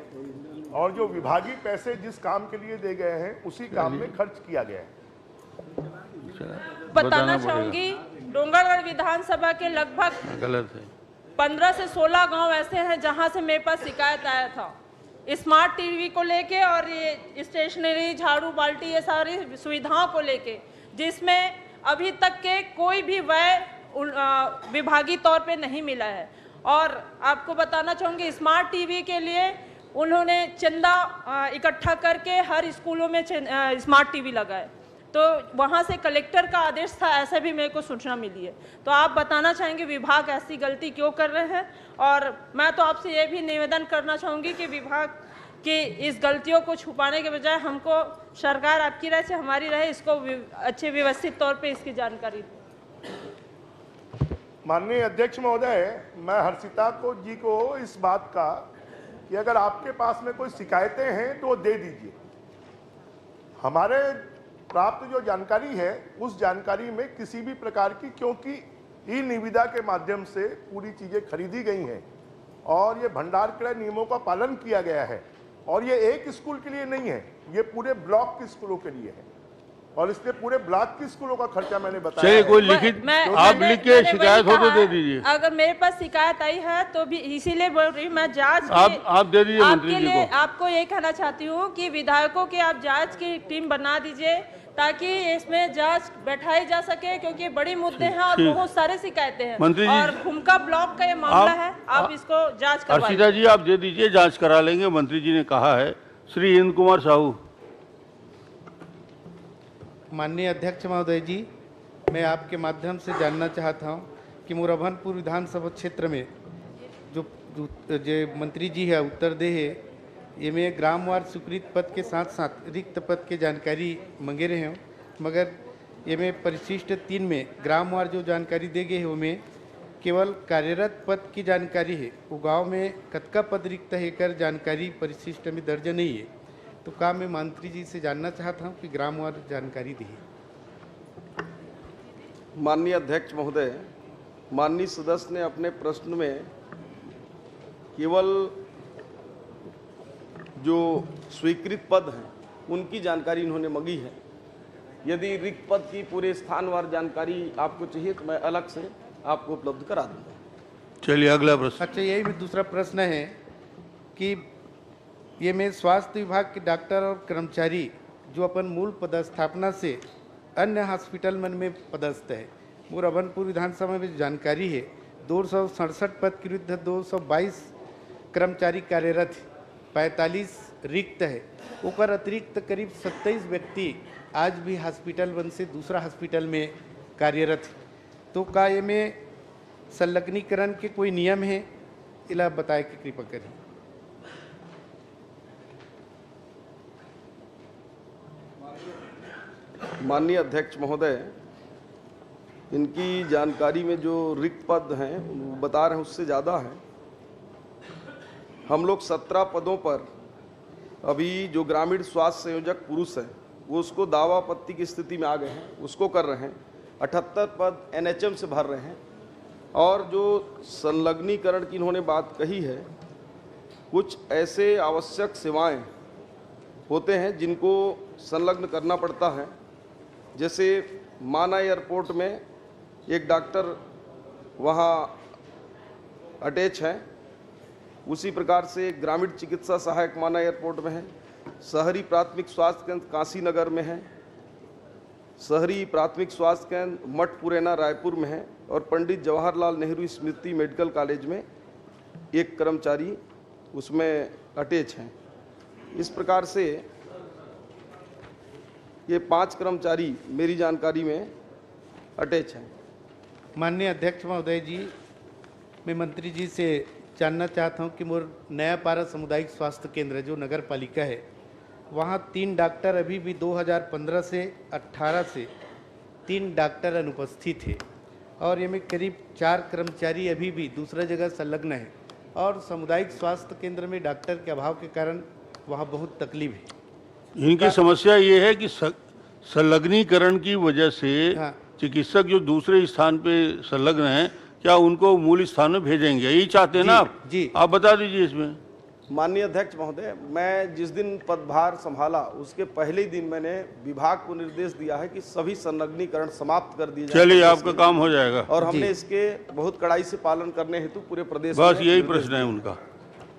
और जो विभागीय पैसे जिस काम के लिए दे गए हैं उसी काम में खर्च किया गया है। बताना चाहूंगी, डोंगरगढ़ विधानसभा के लगभग गलत है 15 से 16 गांव ऐसे हैं जहां से मेरे पास शिकायत आया था स्मार्ट टीवी को लेके और ये स्टेशनरी, झाड़ू, बाल्टी, ये सारी सुविधाओं को लेके, जिसमें अभी तक के कोई भी व्यय विभागीय तौर पे नहीं मिला है। और आपको बताना चाहूँगी, स्मार्ट टीवी के लिए उन्होंने चंदा इकट्ठा करके हर स्कूलों में स्मार्ट टीवी लगाए, तो वहाँ से कलेक्टर का आदेश था, ऐसे भी मेरे को सूचना मिली है। तो आप बताना चाहेंगे विभाग ऐसी गलती क्यों कर रहे हैं? और मैं तो आपसे ये भी निवेदन करना चाहूँगी कि विभाग की इस गलतियों को छुपाने के बजाय हमको सरकार आपकी राय से हमारी राय, इसको अच्छे व्यवस्थित तौर पे इसकी जानकारी दें। माननीय अध्यक्ष महोदय, मैं हर्षिता जी को इस बात का कि अगर आपके पास में कोई शिकायतें हैं तो दे दीजिए। हमारे प्राप्त जो जानकारी है उस जानकारी में किसी भी प्रकार की, क्योंकि ई निविदा के माध्यम से पूरी चीज़ें खरीदी गई हैं और ये भंडार क्रय नियमों का पालन किया गया है और ये एक स्कूल के लिए नहीं है, ये पूरे ब्लॉक के स्कूलों के लिए है और इसलिए पूरे ब्लॉक की स्कूलों का खर्चा मैंने बताया। चलिए, कोई लिखित आप लिख के शिकायत हो तो दे दीजिए। अगर मेरे पास शिकायत आई है तो भी इसीलिए बोल रही हूँ मैं, जांच आप दे दीजिए मंत्री जी को। आपको ये कहना चाहती हूँ कि विधायकों की आप जांच की टीम बना दीजिए ताकि इसमें जांच बैठाई जा सके, क्योंकि बड़ी मुद्दे हैं और बहुत सारे शिकायतें हैं और भूमका ब्लॉक का ये मामला है, आप इसको जांच करवाइए। हर्षिता जी आप दे दीजिए, जांच करा लेंगे, मंत्री जी ने कहा है। श्री इंद्र कुमार साहू। माननीय अध्यक्ष महोदय जी, मैं आपके माध्यम से जानना चाहता हूं कि मोरभनपुर विधानसभा क्षेत्र में जो मंत्री जी है उत्तरदेह है, ये में ग्रामवार स्वीकृत पद के साथ साथ रिक्त पद के जानकारी मांगे रहे हैं, मगर ये में परिशिष्ट 3 में ग्रामवार जो जानकारी दे गए है उसमें केवल कार्यरत पद की जानकारी है। वो गाँव में कतका पद रिक्त है कर जानकारी परिशिष्ट में दर्ज नहीं है। तो क्या मैं मंत्री जी से जानना चाहता हूं कि ग्रामवार जानकारी दी। माननीय अध्यक्ष महोदय, माननीय सदस्य ने अपने प्रश्न में केवल जो स्वीकृत पद हैं उनकी जानकारी इन्होंने मांगी है। यदि रिक्त पद की पूरे स्थानवार जानकारी आपको चाहिए तो मैं अलग से आपको उपलब्ध करा दूंगा। चलिए अगला प्रश्न। अच्छा, यही भी दूसरा प्रश्न है कि ये में स्वास्थ्य विभाग के डॉक्टर और कर्मचारी जो अपन मूल पदस्थापना से अन्य हॉस्पिटल में पदस्थ है, मोरभनपुर विधानसभा में जानकारी है 267 पद के विरुद्ध 222 कर्मचारी कार्यरत, 45 रिक्त है। ऊपर अतिरिक्त करीब 27 व्यक्ति आज भी हॉस्पिटल वन से दूसरा हॉस्पिटल में कार्यरत। तो क्या ये में संलग्नीकरण के कोई नियम है? इला बताए कि कृपा करें। माननीय अध्यक्ष महोदय, इनकी जानकारी में जो रिक्त पद हैं बता रहे हैं उससे ज़्यादा है। हम लोग 17 पदों पर अभी जो ग्रामीण स्वास्थ्य संयोजक पुरुष हैं वो उसको दावा आपत्ति की स्थिति में आ गए हैं, उसको कर रहे हैं। 78 पद NHM से भर रहे हैं। और जो संलग्नीकरण की इन्होंने बात कही है, कुछ ऐसे आवश्यक सेवाएं होते हैं जिनको संलग्न करना पड़ता है। जैसे माना एयरपोर्ट में एक डॉक्टर वहाँ अटैच है, उसी प्रकार से ग्रामीण चिकित्सा सहायक माना एयरपोर्ट में है, शहरी प्राथमिक स्वास्थ्य केंद्र काशी नगर में है, शहरी प्राथमिक स्वास्थ्य केंद्र मठपुरैना रायपुर में है, और पंडित जवाहरलाल नेहरू स्मृति मेडिकल कॉलेज में एक कर्मचारी उसमें अटैच हैं। इस प्रकार से ये 5 कर्मचारी मेरी जानकारी में अटैच हैं। माननीय अध्यक्ष महोदय जी, मैं मंत्री जी से जानना चाहता हूं कि मोर नया पारा सामुदायिक स्वास्थ्य केंद्र जो नगर पालिका है, वहां 3 डॉक्टर अभी भी 2015 से 18 से 3 डॉक्टर अनुपस्थित है, और ये में करीब 4 कर्मचारी अभी भी दूसरा जगह संलग्न है, और सामुदायिक स्वास्थ्य केंद्र में डॉक्टर के अभाव के कारण वहाँ बहुत तकलीफ है। इनकी समस्या ये है कि संलग्नीकरण की वजह से हाँ। चिकित्सक जो दूसरे स्थान पे संलग्न हैं, क्या उनको मूल स्थान में भेजेंगे? यही चाहते हैं ना आप? जी। आप बता दीजिए इसमें। माननीय अध्यक्ष महोदय, मैं जिस दिन पदभार संभाला उसके पहले ही दिन मैंने विभाग को निर्देश दिया है कि सभी संलग्नीकरण समाप्त कर दिए जाए। चलिए, आपका काम हो जाएगा। और हमने इसके बहुत कड़ाई से पालन करने हेतु पूरे प्रदेश बस में यही प्रश्न है उनका।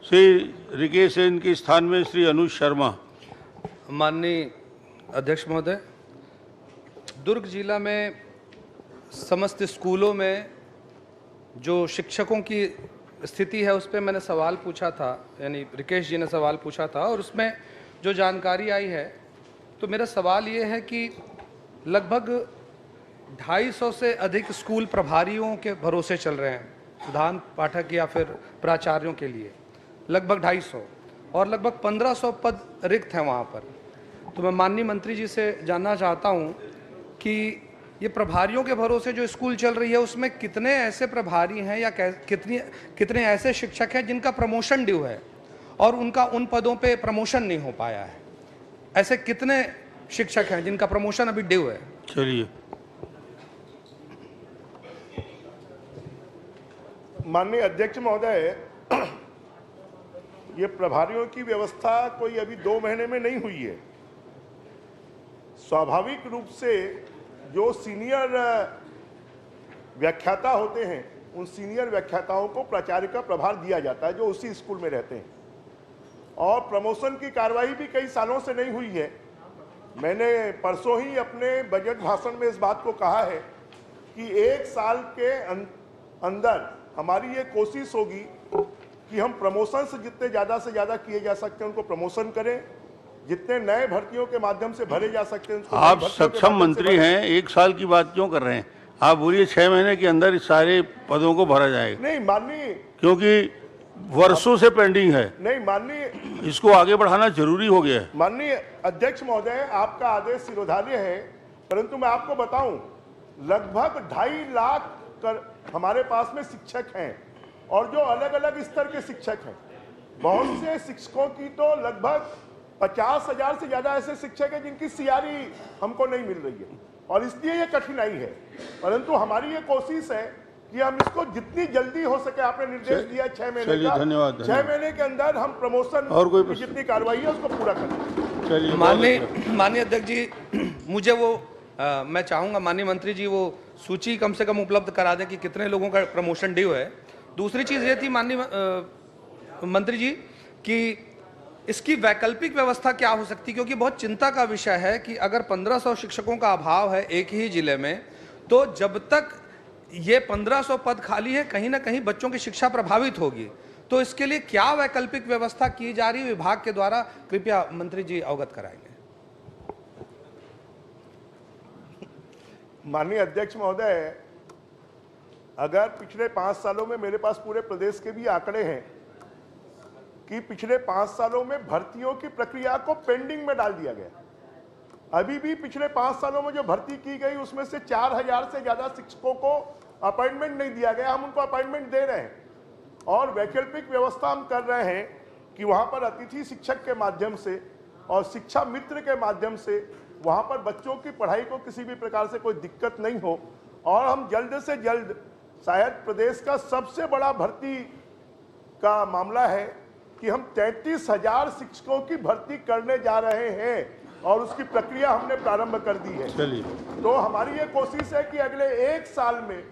श्री रिकेश सेन के स्थान में श्री अनुज शर्मा। माननीय अध्यक्ष महोदय, दुर्ग जिला में समस्त स्कूलों में जो शिक्षकों की स्थिति है उस पर मैंने सवाल पूछा था, यानी रिकेश जी ने सवाल पूछा था, और उसमें जो जानकारी आई है, तो मेरा सवाल ये है कि लगभग 250 से अधिक स्कूल प्रभारियों के भरोसे चल रहे हैं, प्रधान पाठक या फिर प्राचार्यों के लिए लगभग 250, और लगभग 1500 पद रिक्त हैं वहाँ पर। तो मैं माननीय मंत्री जी से जानना चाहता हूँ कि ये प्रभारियों के भरोसे जो स्कूल चल रही है उसमें कितने ऐसे प्रभारी हैं या कितने ऐसे शिक्षक हैं जिनका प्रमोशन ड्यू है और उनका उन पदों पे प्रमोशन नहीं हो पाया है? ऐसे कितने शिक्षक हैं जिनका प्रमोशन अभी ड्यू है? चलिए। माननीय अध्यक्ष महोदय, ये प्रभारियों की व्यवस्था कोई अभी 2 महीने में नहीं हुई है। स्वाभाविक रूप से जो सीनियर व्याख्याता होते हैं, उन सीनियर व्याख्याताओं को प्राचार्य का प्रभार दिया जाता है जो उसी स्कूल में रहते हैं, और प्रमोशन की कार्रवाई भी कई सालों से नहीं हुई है। मैंने परसों ही अपने बजट भाषण में इस बात को कहा है कि 1 साल के अंदर हमारी ये कोशिश होगी कि हम प्रमोशन से जितने ज़्यादा से ज़्यादा किए जा सकते हैं उनको प्रमोशन करें, जितने नए भर्तियों के माध्यम से भरे जा सकते हैं। आप सक्षम मंत्री हैं, 1 साल की बात क्यों कर रहे हैं? आप बोलिए 6 महीने के अंदर इस सारे पदों को भरा जाएगा। नहीं माननीय, क्योंकि वर्षों से पेंडिंग है। नहीं माननीय, इसको आगे बढ़ाना जरूरी हो गया है। माननीय अध्यक्ष महोदय, आपका आदेश शिरोधार्य है, परंतु मैं आपको बताऊं, लगभग 2.5 लाख हमारे पास में शिक्षक हैं, और जो अलग अलग स्तर के शिक्षक हैं। बहुत से शिक्षकों की तो लगभग 50,000 से ज्यादा ऐसे शिक्षक हैं जिनकी सीआरई हमको नहीं मिल रही है, और इसलिए ये कठिनाई है। परंतु हमारी ये कोशिश है कि हम इसको जितनी जल्दी हो सके, आपने निर्देश दिया 6 महीने का, धन्यवाद। 6 महीने के अंदर हम प्रमोशन और कोई की जितनी कार्रवाई है उसको पूरा करें। चलिए। माननीय अध्यक्ष जी, मुझे वो मैं चाहूँगा माननीय मंत्री जी वो सूची कम से कम उपलब्ध करा दें कि कितने लोगों का प्रमोशन ड्यू है। दूसरी चीज़ ये थी माननीय मंत्री जी कि इसकी वैकल्पिक व्यवस्था क्या हो सकती है, क्योंकि बहुत चिंता का विषय है कि अगर 1500 शिक्षकों का अभाव है एक ही जिले में, तो जब तक ये 1500 पद खाली है कहीं ना कहीं बच्चों की शिक्षा प्रभावित होगी। तो इसके लिए क्या वैकल्पिक व्यवस्था की जा रही है विभाग के द्वारा, कृपया मंत्री जी अवगत कराएंगे। माननीय अध्यक्ष महोदय, अगर पिछले 5 सालों में मेरे पास पूरे प्रदेश के भी आंकड़े हैं कि पिछले 5 सालों में भर्तियों की प्रक्रिया को पेंडिंग में डाल दिया गया। अभी भी पिछले 5 सालों में जो भर्ती की गई उसमें से 4000 से ज्यादा शिक्षकों को अपॉइंटमेंट नहीं दिया गया। हम उनको अपॉइंटमेंट दे रहे हैं और वैकल्पिक व्यवस्था हम कर रहे हैं कि वहाँ पर अतिथि शिक्षक के माध्यम से और शिक्षा मित्र के माध्यम से वहाँ पर बच्चों की पढ़ाई को किसी भी प्रकार से कोई दिक्कत नहीं हो, और हम जल्द से जल्द, शायद प्रदेश का सबसे बड़ा भर्ती का मामला है कि हम 33,000 शिक्षकों की भर्ती करने जा रहे हैं और उसकी प्रक्रिया हमने प्रारंभ कर दी है। चलिए, तो हमारी ये कोशिश है कि अगले 1 साल में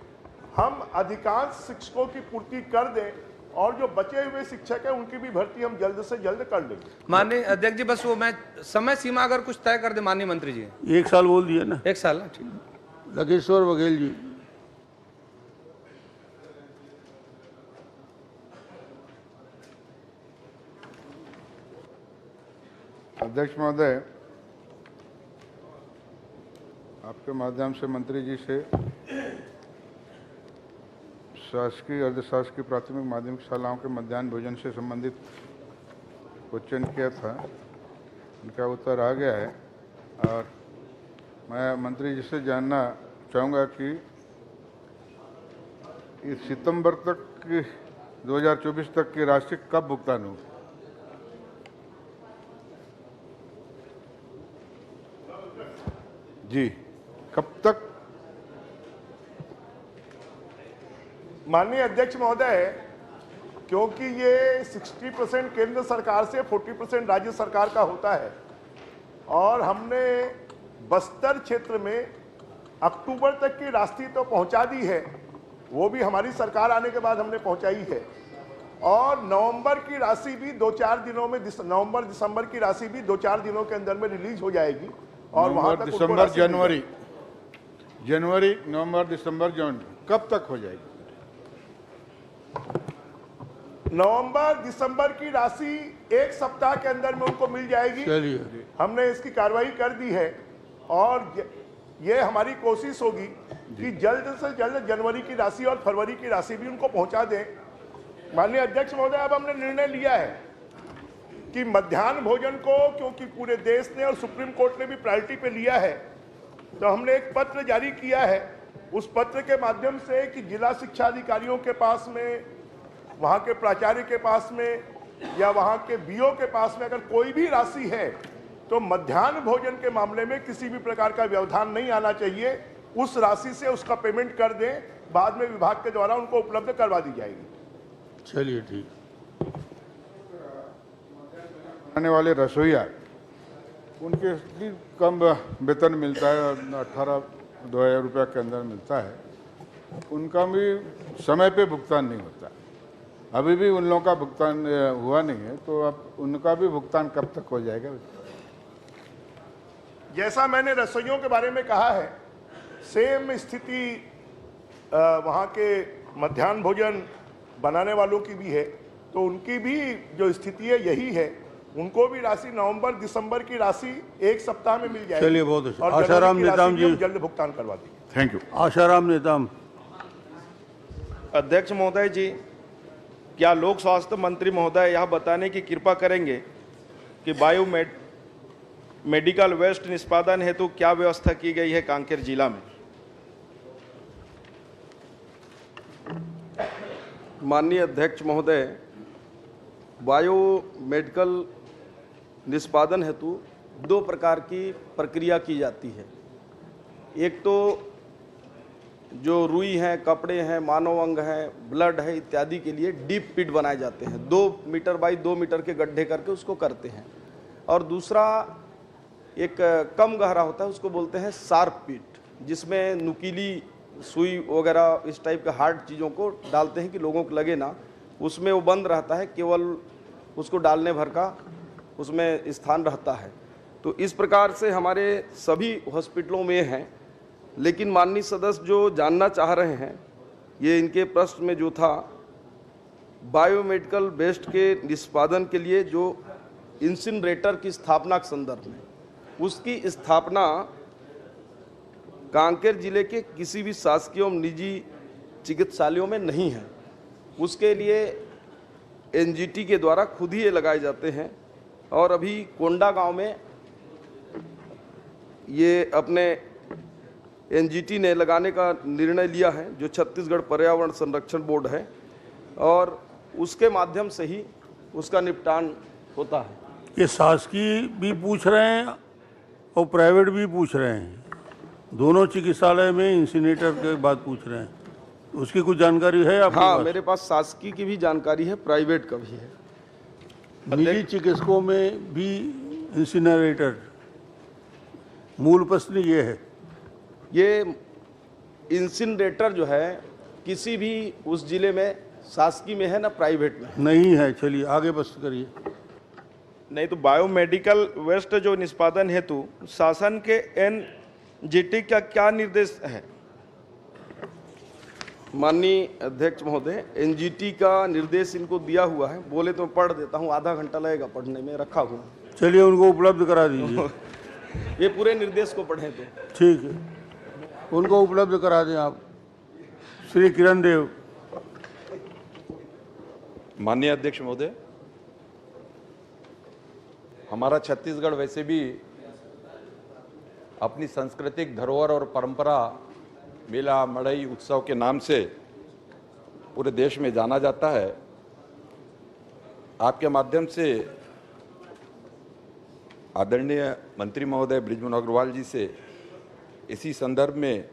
हम अधिकांश शिक्षकों की पूर्ति कर दें और जो बचे हुए शिक्षक हैं उनकी भी भर्ती हम जल्द से जल्द कर लेंगे। माननीय अध्यक्ष जी, बस वो मैं समय सीमा अगर कुछ तय कर दे माननीय मंत्री जी। 1 साल बोल दिया ना। 1 साल, ठीक। लकेश्वर बघेल जी। अध्यक्ष महोदय, आपके माध्यम से मंत्री जी से शासकीय अर्धशासकीय प्राथमिक माध्यमिक शालाओं के मध्याह्न भोजन से संबंधित क्वेश्चन किया था, उनका उत्तर आ गया है। और मैं मंत्री जी से जानना चाहूँगा कि इस सितंबर तक की 2024 तक की राशि कब भुगतान होगी? जी, कब तक? माननीय अध्यक्ष महोदय, क्योंकि ये 60% केंद्र सरकार से 40% राज्य सरकार का होता है और हमने बस्तर क्षेत्र में अक्टूबर तक की राशि तो पहुंचा दी है, वो भी हमारी सरकार आने के बाद हमने पहुंचाई है, और नवंबर की राशि भी 2-4 दिनों में, नवंबर दिसंबर की राशि भी 2-4 दिनों के अंदर में रिलीज हो जाएगी और वहां तक दिसंबर जनवरी नवंबर दिसंबर जनवरी कब तक हो जाएगी? नवंबर दिसंबर की राशि 1 सप्ताह के अंदर में उनको मिल जाएगी। चलिए, हमने इसकी कार्रवाई कर दी है और ये हमारी कोशिश होगी कि जल्द से जल्द जनवरी की राशि और फरवरी की राशि भी उनको पहुंचा दें। माननीय अध्यक्ष महोदय, अब हमने निर्णय लिया है कि मध्याह्न भोजन को, क्योंकि पूरे देश ने और सुप्रीम कोर्ट ने भी प्रायोरिटी पे लिया है, तो हमने एक पत्र जारी किया है। उस पत्र के माध्यम से कि जिला शिक्षा अधिकारियों के पास में, वहाँ के प्राचार्य के पास में या वहाँ के बीओ के पास में अगर कोई भी राशि है तो मध्याह्न भोजन के मामले में किसी भी प्रकार का व्यवधान नहीं आना चाहिए। उस राशि से उसका पेमेंट कर दें, बाद में विभाग के द्वारा उनको उपलब्ध करवा दी जाएगी। चलिए, ठीक। आने वाले रसोईया, उनके भी कम वेतन मिलता है, 18-2000 रुपया के अंदर मिलता है, उनका भी समय पे भुगतान नहीं होता। अभी भी उन लोगों का भुगतान हुआ नहीं है, तो अब उनका भी भुगतान कब तक हो जाएगा? जैसा मैंने रसोइयों के बारे में कहा है, सेम स्थिति वहाँ के मध्याह्न भोजन बनाने वालों की भी है, तो उनकी भी जो स्थिति है यही है। उनको भी राशि नवंबर दिसंबर की राशि 1 सप्ताह में मिल जाएगी। चलिए, बहुत अच्छा। और आशाराम जनवरी की नेताम राशि भी जी, हम जल्द भुगतान करवा देंगे। Thank you. आशाराम नेताम। अध्यक्ष महोदय जी, क्या लोक स्वास्थ्य मंत्री महोदय यह बताने की कृपा करेंगे कि मेडिकल वेस्ट निष्पादन हेतु क्या व्यवस्था की गई है कांकेर जिला में? माननीय अध्यक्ष महोदय, बायो मेडिकल निष्पादन हेतु 2 प्रकार की प्रक्रिया की जाती है। एक तो जो रुई है, कपड़े हैं, मानव अंग है, ब्लड है इत्यादि के लिए डीप पिट बनाए जाते हैं, 2 मीटर बाई 2 मीटर के गड्ढे करके उसको करते हैं। और दूसरा एक कम गहरा होता है, उसको बोलते हैं शार्प पिट, जिसमें नुकीली सुई वगैरह इस टाइप के हार्ड चीज़ों को डालते हैं कि लोगों को लगे ना। उसमें वो बंद रहता है, केवल उसको डालने भर का उसमें स्थान रहता है। तो इस प्रकार से हमारे सभी हॉस्पिटलों में हैं। लेकिन माननीय सदस्य जो जानना चाह रहे हैं, ये इनके प्रश्न में जो था, बायोमेडिकल वेस्ट के निष्पादन के लिए जो इंसिनरेटर की स्थापना के संदर्भ में, उसकी स्थापना कांकेर जिले के किसी भी शासकीय एवं निजी चिकित्सालयों में नहीं है। उसके लिए एनजीटी के द्वारा खुद ही ये लगाए जाते हैं। और अभी कोंडा गांव में ये अपने एनजीटी ने लगाने का निर्णय लिया है, जो छत्तीसगढ़ पर्यावरण संरक्षण बोर्ड है, और उसके माध्यम से ही उसका निपटान होता है। ये शासकीय भी पूछ रहे हैं और प्राइवेट भी पूछ रहे हैं, दोनों चिकित्सालय में इंसिनेटर के बात पूछ रहे हैं, उसकी कुछ जानकारी है आपके हाँ, पास? मेरे पास शासकीय की भी जानकारी है, प्राइवेट का भी है। निजी चिकित्सकों में भी इंसिनरेटर, मूल प्रश्न ये है। ये इंसिनरेटर जो है किसी भी उस जिले में शासकीय में है ना प्राइवेट में नहीं है। चलिए आगे बस करिए। नहीं तो बायोमेडिकल वेस्ट जो निष्पादन हेतु शासन के एनजीटी का क्या निर्देश है? माननीय अध्यक्ष महोदय, एनजीटी का निर्देश इनको दिया हुआ है, बोले तो मैं पढ़ देता हूँ, आधा घंटा लगेगा पढ़ने में, रखा हुआ। चलिए उनको उपलब्ध करा दीजिए। ये पूरे निर्देश को पढ़ें तो ठीक है, उनको उपलब्ध करा दें आप। श्री किरण देव। माननीय अध्यक्ष महोदय, हमारा छत्तीसगढ़ वैसे भी अपनी सांस्कृतिक धरोहर और परंपरा, मेला मड़ई उत्सव के नाम से पूरे देश में जाना जाता है। आपके माध्यम से आदरणीय मंत्री महोदय बृजमोहन अग्रवाल जी से इसी संदर्भ में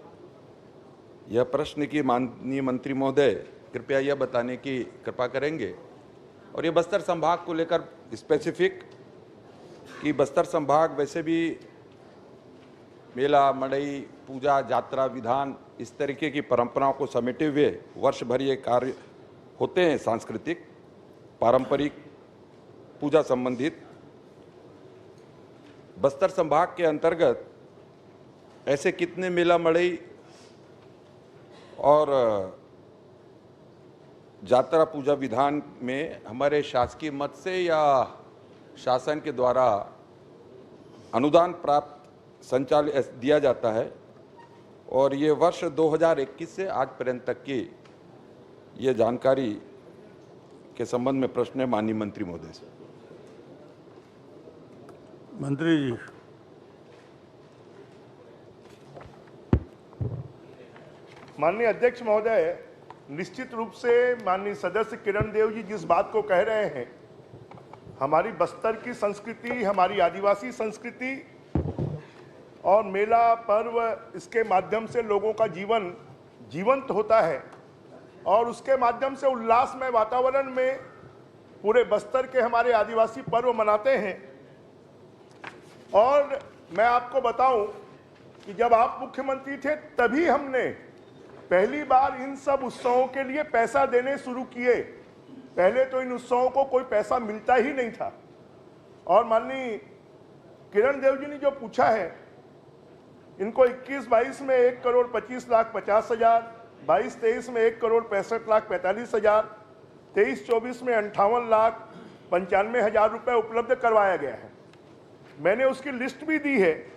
यह प्रश्न कि माननीय मंत्री महोदय कृपया यह बताने की कृपा करेंगे, और ये बस्तर संभाग को लेकर स्पेसिफिक, कि बस्तर संभाग वैसे भी मेला मड़ई पूजा यात्रा विधान इस तरीके की परंपराओं को समेटे हुए वर्ष भर ये कार्य होते हैं, सांस्कृतिक पारंपरिक पूजा संबंधित। बस्तर संभाग के अंतर्गत ऐसे कितने मेला मड़ई और यात्रा पूजा विधान में हमारे शासकीय मत से या शासन के द्वारा अनुदान प्राप्त संचालित दिया जाता है, और ये वर्ष 2021 से आज पर्यंत तक की ये जानकारी के संबंध में प्रश्न है माननीय मंत्री महोदय से। मंत्री जी। माननीय अध्यक्ष महोदय, निश्चित रूप से माननीय सदस्य किरण देव जी जिस बात को कह रहे हैं, हमारी बस्तर की संस्कृति, हमारी आदिवासी संस्कृति और मेला पर्व, इसके माध्यम से लोगों का जीवन जीवंत होता है और उसके माध्यम से उल्लासमय वातावरण में पूरे बस्तर के हमारे आदिवासी पर्व मनाते हैं। और मैं आपको बताऊं कि जब आप मुख्यमंत्री थे तभी हमने पहली बार इन सब उत्सवों के लिए पैसा देने शुरू किए। पहले तो इन उत्सवों को कोई पैसा मिलता ही नहीं था। और माननीय किरण देव जी ने जो पूछा है, इनको 21-22 में 1,25,50,000, 22-23 में 1,65,45,000, 23-24 में 58,95,000 रुपये उपलब्ध करवाया गया है। मैंने उसकी लिस्ट भी दी है।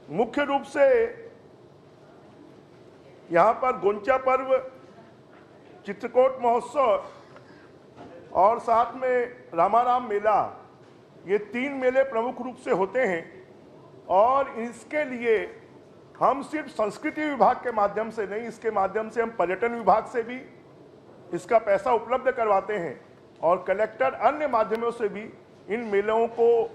मुख्य रूप से यहाँ पर गोंचा पर्व, चित्रकोट महोत्सव और साथ में रामाराम मेला, ये 3 मेले प्रमुख रूप से होते हैं। और इसके लिए हम सिर्फ संस्कृति विभाग के माध्यम से नहीं, इसके माध्यम से हम पर्यटन विभाग से भी इसका पैसा उपलब्ध करवाते हैं और कलेक्टर अन्य माध्यमों से भी इन मेलों को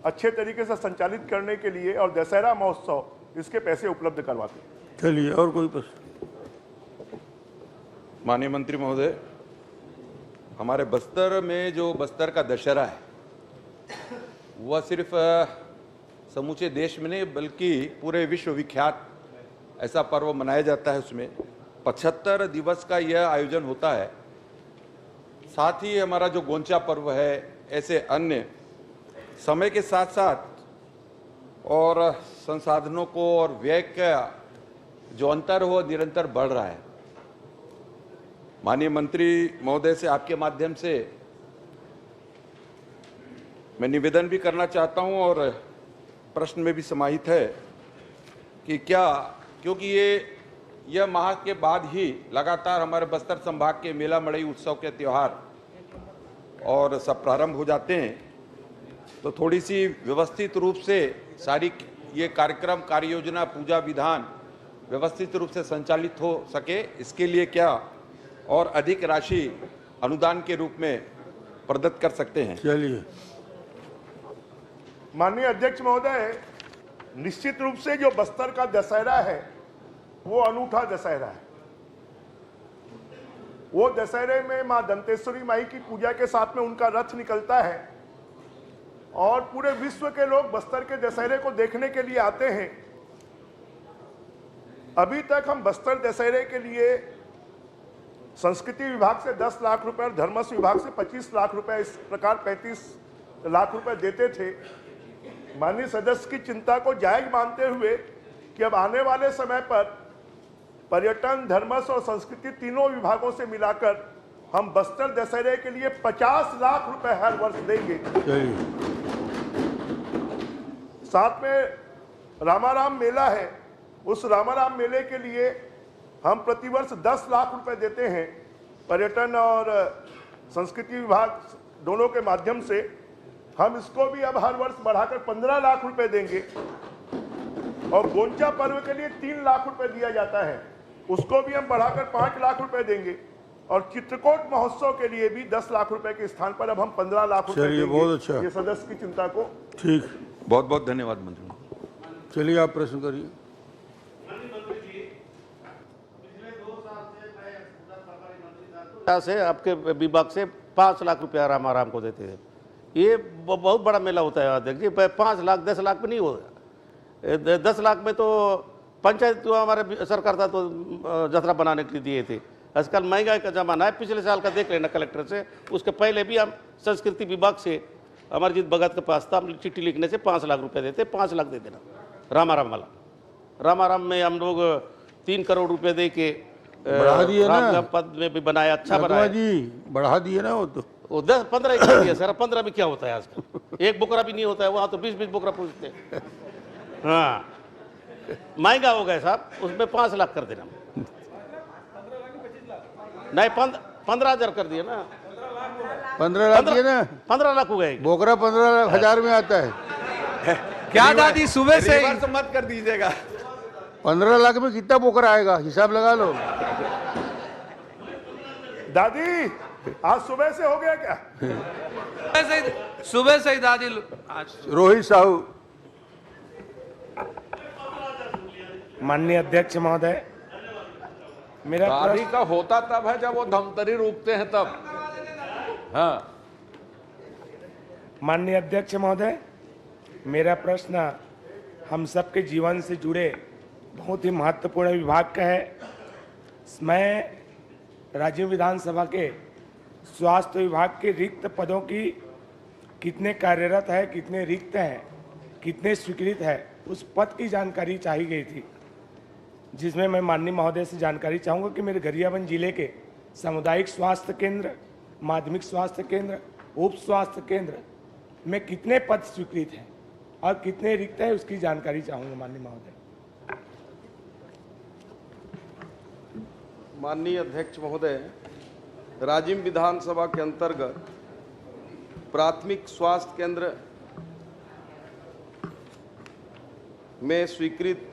अच्छे तरीके से संचालित करने के लिए और दशहरा महोत्सव इसके पैसे उपलब्ध करवाते हैं। चलिए और कोई प्रश्न? माननीय मंत्री महोदय, हमारे बस्तर में जो बस्तर का दशहरा है वह सिर्फ समूचे देश में नहीं बल्कि पूरे विश्व विख्यात ऐसा पर्व मनाया जाता है। उसमें 75 दिवस का यह आयोजन होता है। साथ ही हमारा जो गोंचा पर्व है, ऐसे अन्य समय के साथ साथ और संसाधनों को और व्यय का जो अंतर हो निरंतर बढ़ रहा है। माननीय मंत्री महोदय से आपके माध्यम से मैं निवेदन भी करना चाहता हूं और प्रश्न में भी समाहित है कि क्या, क्योंकि यह माह के बाद ही लगातार हमारे बस्तर संभाग के मेला मड़ई उत्सव के त्यौहार और सब प्रारंभ हो जाते हैं, तो थोड़ी सी व्यवस्थित रूप से सारी ये कार्यक्रम, कार्य योजना, पूजा विधान व्यवस्थित रूप से संचालित हो सके, इसके लिए क्या और अधिक राशि अनुदान के रूप में प्रदत्त कर सकते हैं। चलिए, माननीय अध्यक्ष महोदय, निश्चित रूप से जो बस्तर का दशहरा है वो अनूठा दशहरा है। वो दशहरे में मां दंतेश्वरी माई की पूजा के साथ में उनका रथ निकलता है और पूरे विश्व के लोग बस्तर के दशहरे को देखने के लिए आते हैं। अभी तक हम बस्तर दशहरे के लिए संस्कृति विभाग से 10 लाख रुपए और धर्मस्व विभाग से 25 लाख रुपए, इस प्रकार 35 लाख रुपए देते थे। माननीय सदस्य की चिंता को जायज मानते हुए कि अब आने वाले समय पर पर्यटन, धर्मस्व और संस्कृति तीनों विभागों से मिलाकर हम बस्तर दशहरे के लिए 50 लाख रुपए हर वर्ष देंगे। साथ में रामाराम मेला है, उस रामाराम मेले के लिए हम प्रतिवर्ष 10 लाख रुपए देते हैं। पर्यटन और संस्कृति विभाग दोनों के माध्यम से हम इसको भी अब हर वर्ष बढ़ाकर 15 लाख रुपए देंगे और गोंचा पर्व के लिए 3 लाख रुपए दिया जाता है, उसको भी हम बढ़ाकर 5 लाख रुपए देंगे और चित्रकूट महोत्सव के लिए भी 10 लाख रुपए के स्थान पर अब हम 15 लाख रुपए देंगे। बहुत अच्छा। ये सदस्य की चिंता को ठीक, बहुत बहुत धन्यवाद मंत्री। चलिए आप प्रश्न करिए। से आपके विभाग से 5 लाख रुपया रामाराम को देते हैं। ये बहुत बड़ा मेला होता है अध्यक्ष जी। 5 लाख 10 लाख में नहीं होगा। 10 लाख में तो पंचायत तो हमारे सरकार था तो जतरा बनाने के लिए दिए थे। आजकल महंगाई का जमाना है, पिछले साल का देख लेना कलेक्टर से, उसके पहले भी हम संस्कृति विभाग से अमरजीत भगत के पास था, हम चिट्ठी लिखने से 5 लाख रुपए देते। 5 लाख दे देना रामाराम वाला। रामाराम में हम लोग 3 करोड़ रुपए दे के बढ़ा दिए ना, पद में भी बनाया, अच्छा बनाया जी, बढ़ा दिए ना। वो 10-15 कर दिया सर। 15 में क्या होता है आजकल? एक बोकरा भी नहीं होता है, वहाँ तो 20-20 बोकरा पूछते हैं। हाँ, महंगा हो गया साहब, उसमें 5 लाख कर देना। नहीं, 15,000 कर दिया ना। 15 लाख दिए ना। 15 लाख हो गए। बोकरा 15,000 में आता है। क्या दादी सुबह से रिवर्स मत कर दीजिएगा। 15 लाख में कितना बोकरा आएगा, हिसाब लगा लो। दादी आज सुबह से हो गया क्या? सुबह से ही दादी आज। रोहित साहू। माननीय अध्यक्ष महोदय, मेरा दादी का होता तब है जब वो धमतरी रूपते हैं तब। हाँ, माननीय अध्यक्ष महोदय, मेरा प्रश्न हम सबके जीवन से जुड़े बहुत ही महत्वपूर्ण विभाग का है। मैं राज्य विधानसभा के स्वास्थ्य विभाग के रिक्त पदों की कितने कार्यरत है, कितने रिक्त हैं, कितने स्वीकृत है, उस पद की जानकारी चाहिए गई थी, जिसमें मैं माननीय महोदय से जानकारी चाहूँगा कि मेरे गरियाबंद जिले के सामुदायिक स्वास्थ्य केंद्र, माध्यमिक स्वास्थ्य केंद्र, उप स्वास्थ्य केंद्र में कितने पद स्वीकृत हैं और कितने रिक्त हैं, उसकी जानकारी चाहूँगा माननीय महोदय। माननीय अध्यक्ष महोदय, राजिम विधानसभा के अंतर्गत प्राथमिक स्वास्थ्य केंद्र में स्वीकृत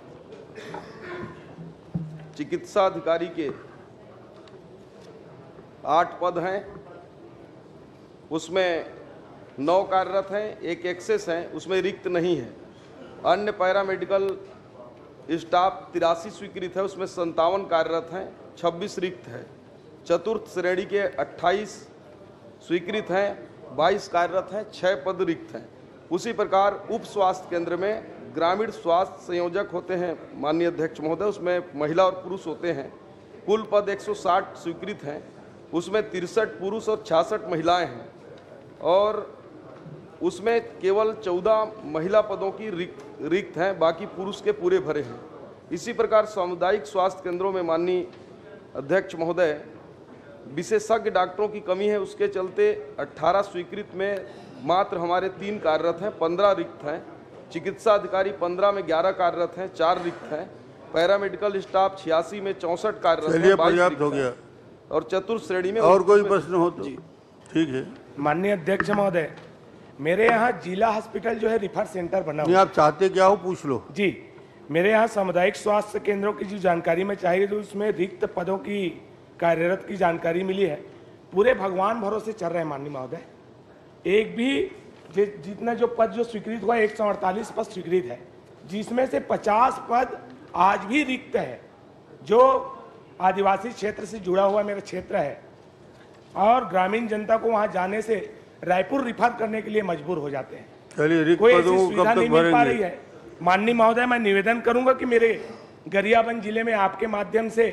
चिकित्सा अधिकारी के 8 पद हैं, उसमें 9 कार्यरत हैं, 1 एक्सेस हैं, उसमें रिक्त नहीं है। अन्य पैरामेडिकल स्टाफ 83 स्वीकृत है, उसमें 57 कार्यरत हैं, 26 रिक्त है। चतुर्थ श्रेणी के 28 स्वीकृत हैं, 22 कार्यरत हैं, 6 पद रिक्त हैं। उसी प्रकार उप स्वास्थ्य केंद्र में ग्रामीण स्वास्थ्य संयोजक होते हैं माननीय अध्यक्ष महोदय, उसमें महिला और पुरुष होते हैं। कुल पद 160 स्वीकृत हैं, उसमें 63 पुरुष और 66 महिलाएं हैं और उसमें केवल 14 महिला पदों की रिक्त हैं, बाकी पुरुष के पूरे भरे हैं। इसी प्रकार सामुदायिक स्वास्थ्य केंद्रों में माननीय अध्यक्ष महोदय विशेषज्ञ डॉक्टरों की कमी है, उसके चलते 18 स्वीकृत में मात्र हमारे 3 कार्यरत हैं, 15 रिक्त हैं। चिकित्सा अधिकारी 15 में 11 कार्यरत हैं, 4 रिक्त हैं। पैरामेडिकल स्टाफ 86 में 64 कार्यरत हैं, 22 पर्याप्त हो गया। और चतुर्थ श्रेणी में और कोई प्रश्न हो तो ठीक है। माननीय अध्यक्ष महोदय, मेरे यहाँ जिला हॉस्पिटल जो है रिफर सेंटर बना नहीं, हुआ आप चाहते क्या हो पूछ लो जी। मेरे यहाँ सामुदायिक स्वास्थ्य केंद्रों की जो जानकारी में चाहिए, जो उसमें रिक्त पदों की कार्यरत की जानकारी मिली है, पूरे भगवान भरोसे चल रहे हैं माननीय महोदय। एक भी जितना जो पद जो स्वीकृत हुआ 148 पद स्वीकृत है, जिसमें से 50 पद आज भी रिक्त है। जो आदिवासी क्षेत्र से जुड़ा हुआ मेरा क्षेत्र है और ग्रामीण जनता को वहां जाने से रायपुर रिफर करने के लिए मजबूर हो जाते हैं। चलिए, रिक्त कोई ऐसी पदों को सुविधा कब तक नहीं मिल पा भरेंगे? रही है। माननीय महोदय, मैं निवेदन करूंगा कि मेरे गरियाबंद जिले में आपके माध्यम से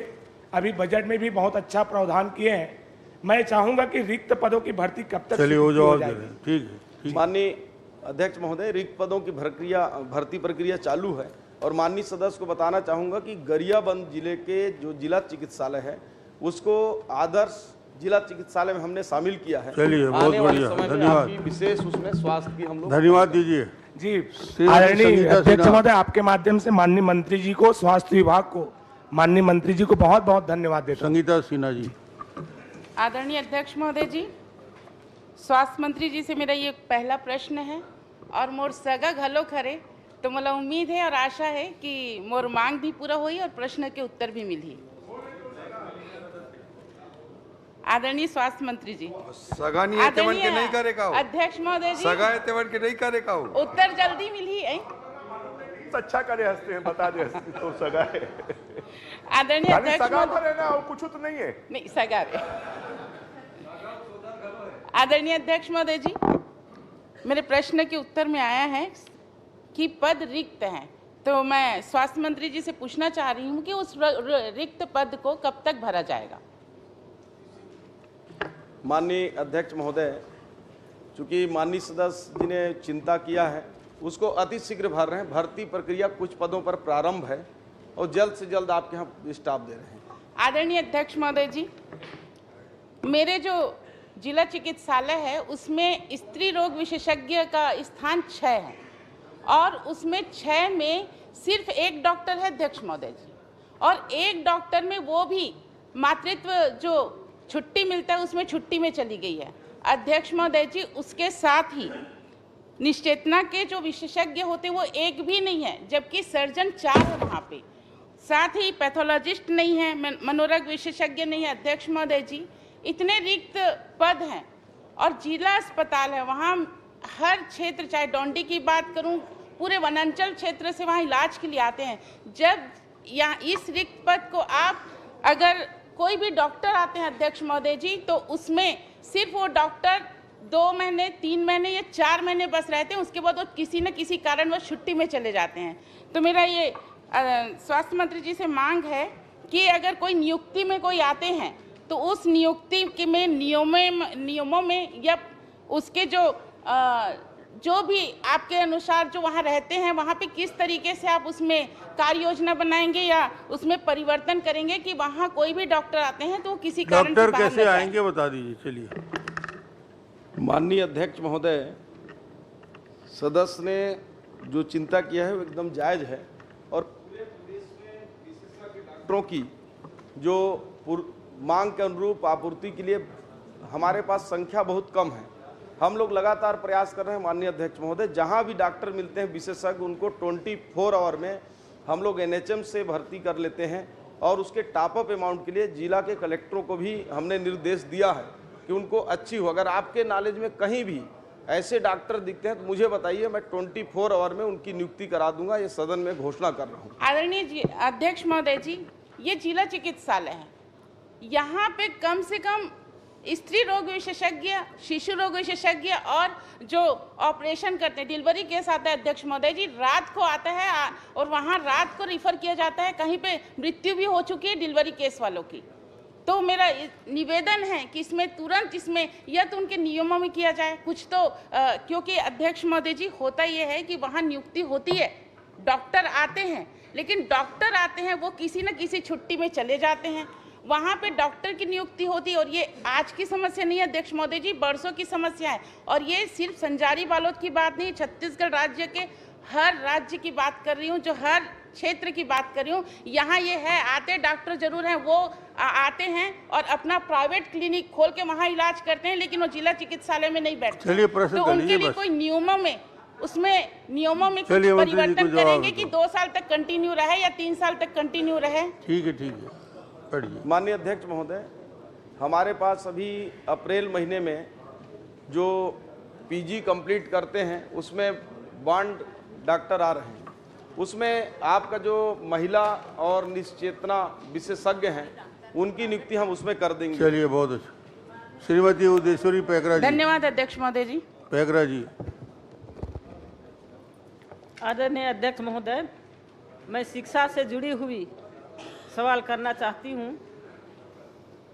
अभी बजट में भी बहुत अच्छा प्रावधान किए हैं। मैं चाहूंगा कि रिक्त पदों की भर्ती कब तक चलिए, वो जवाब दे जाएगी? रहे हैं। ठीक है। माननीय अध्यक्ष महोदय, रिक्त पदों की भर्ती प्रक्रिया चालू है और माननीय सदस्य को बताना चाहूंगा कि गरियाबंद जिले के जो जिला चिकित्सालय है उसको आदर्श जिला चिकित्सालय में हमने शामिल किया है। चलिए, बहुत आने वाले बढ़िया, समय में धन्यवाद। आपकी विशेष उसमें स्वास्थ्य की हम लोग धन्यवाद दीजिए। जी, श्रीमती आदरणीय संगीता अध्यक्ष सिन्हा। महोदय, आपके माध्यम से माननीय मंत्री जी को, स्वास्थ्य विभाग को, माननीय मंत्री जी को बहुत बहुत धन्यवाद देता हूं। संगीता सिन्हा जी। आदरणीय अध्यक्ष महोदय जी, स्वास्थ्य मंत्री जी से मेरा ये पहला प्रश्न है और मोर सगा घलो खरे, तो मला उम्मीद है और आशा है कि मोर मांग भी पूरा हुई और प्रश्न के उत्तर भी मिली। आदरणीय स्वास्थ्य मंत्री जी, सगानी है तेवन के नहीं करे का हो। अध्यक्ष महोदय जी, सगा है तेवन के नहीं करे का हो। उत्तर जल्दी मिली है। अच्छा करे हंसते हैं, बता दे हंसते तो सगा है। आदरणीय अध्यक्ष सगा महोदय, पर है ना, और कुछ तो नहीं है। नहीं सगा रे। आदरणीय अध्यक्ष महोदय जी, मेरे प्रश्न के उत्तर में आया है कि पद रिक्त हैं, तो मैं स्वास्थ्य मंत्री जी से पूछना चाह रही हूँ कि उस रिक्त पद को कब तक भरा जाएगा? माननीय अध्यक्ष महोदय, चूंकि माननीय सदस्य जी ने चिंता किया है, उसको अति शीघ्र भर रहे हैं। भर्ती प्रक्रिया कुछ पदों पर प्रारंभ है और जल्द से जल्द आपके यहाँ स्टाफ दे रहे हैं। आदरणीय अध्यक्ष महोदय जी, मेरे जो जिला चिकित्सालय है उसमें स्त्री रोग विशेषज्ञ का स्थान 6 है और उसमें 6 में सिर्फ एक डॉक्टर है अध्यक्ष महोदय जी, और एक डॉक्टर में वो भी मातृत्व जो छुट्टी मिलता है उसमें छुट्टी में चली गई है अध्यक्ष महोदय जी। उसके साथ ही निश्चेतना के जो विशेषज्ञ होते हैं वो एक भी नहीं है, जबकि सर्जन 4 है वहाँ पे। साथ ही पैथोलॉजिस्ट नहीं है, मनोरोग विशेषज्ञ नहीं है अध्यक्ष महोदय जी। इतने रिक्त पद हैं और जिला अस्पताल है, वहाँ हर क्षेत्र, चाहे डोंडी की बात करूँ, पूरे वनांचल क्षेत्र से वहाँ इलाज के लिए आते हैं। जब यहाँ इस रिक्त पद को आप, अगर कोई भी डॉक्टर आते हैं अध्यक्ष महोदय जी, तो उसमें सिर्फ वो डॉक्टर 2 महीने, 3 महीने या 4 महीने बस रहते हैं, उसके बाद वो किसी न किसी कारण वो छुट्टी में चले जाते हैं। तो मेरा ये स्वास्थ्य मंत्री जी से मांग है कि अगर कोई नियुक्ति में कोई आते हैं तो उस नियुक्ति के में नियमों में या उसके जो भी आपके अनुसार जो वहाँ रहते हैं वहाँ पे किस तरीके से आप उसमें कार्य योजना बनाएंगे या उसमें परिवर्तन करेंगे कि वहाँ कोई भी डॉक्टर आते हैं तो किसी कारण से डॉक्टर बाहर कैसे न जाए। आएंगे बता दीजिए। चलिए। माननीय अध्यक्ष महोदय, सदस्य ने जो चिंता किया है वो एकदम जायज है और पूरे प्रदेश में विशेषज्ञ डॉक्टरों की जो मांग के अनुरूप आपूर्ति के लिए हमारे पास संख्या बहुत कम है। हम लोग लगातार प्रयास कर रहे हैं माननीय अध्यक्ष महोदय, जहां भी डॉक्टर मिलते हैं विशेषज्ञ, उनको 24 आवर में हम लोग NHM से भर्ती कर लेते हैं और उसके टॉपअप अमाउंट के लिए जिला के कलेक्टरों को भी हमने निर्देश दिया है कि उनको अच्छी हो। अगर आपके नॉलेज में कहीं भी ऐसे डॉक्टर दिखते हैं तो मुझे बताइए, मैं 24 आवर में उनकी नियुक्ति करा दूंगा। ये सदन में घोषणा कर रहा हूँ। आदरणीय अध्यक्ष महोदय जी, ये जिला चिकित्सालय है, यहाँ पे कम से कम स्त्री रोग विशेषज्ञ, शिशु रोग विशेषज्ञ और जो ऑपरेशन करते हैं, डिलीवरी केस आता है अध्यक्ष महोदय जी, रात को आता है और वहाँ रात को रिफर किया जाता है। कहीं पे मृत्यु भी हो चुकी है डिलीवरी केस वालों की। तो मेरा निवेदन है कि इसमें तुरंत इसमें या तो उनके नियमों में किया जाए कुछ तो, क्योंकि अध्यक्ष महोदय जी होता ये है कि वहाँ नियुक्ति होती है, डॉक्टर आते हैं, लेकिन डॉक्टर आते हैं वो किसी न किसी छुट्टी में चले जाते हैं। वहाँ पे डॉक्टर की नियुक्ति होती है और ये आज की समस्या नहीं है अध्यक्ष महोदय जी, बरसों की समस्या है। और ये सिर्फ संजारी बालोद की बात नहीं, छत्तीसगढ़ राज्य के हर राज्य की बात कर रही हूँ, जो हर क्षेत्र की बात कर रही हूँ। यहाँ ये है, आते डॉक्टर जरूर हैं, वो आते हैं और अपना प्राइवेट क्लिनिक खोल के वहाँ इलाज करते हैं, लेकिन वो जिला चिकित्सालय में नहीं बैठते। चलिए, प्रश्न तो उनके लिए कोई नियमों में कुछ परिवर्तन करेंगे कि 2 साल तक कंटिन्यू रहे या 3 साल तक कंटिन्यू रहे। ठीक है, ठीक है। माननीय अध्यक्ष महोदय, हमारे पास अभी अप्रैल महीने में जो पीजी कंप्लीट करते हैं उसमें बॉन्ड डॉक्टर आ रहे हैं, उसमें आपका जो महिला और निश्चेतना विशेषज्ञ हैं उनकी नियुक्ति हम उसमें कर देंगे। चलिए, बहुत अच्छा। श्रीमती उदयेश्वरी पैकरा जी। धन्यवाद अध्यक्ष महोदय जी। पैकरा जी। आदरणीय अध्यक्ष महोदय, मैं शिक्षा से जुड़ी हुई सवाल करना चाहती हूँ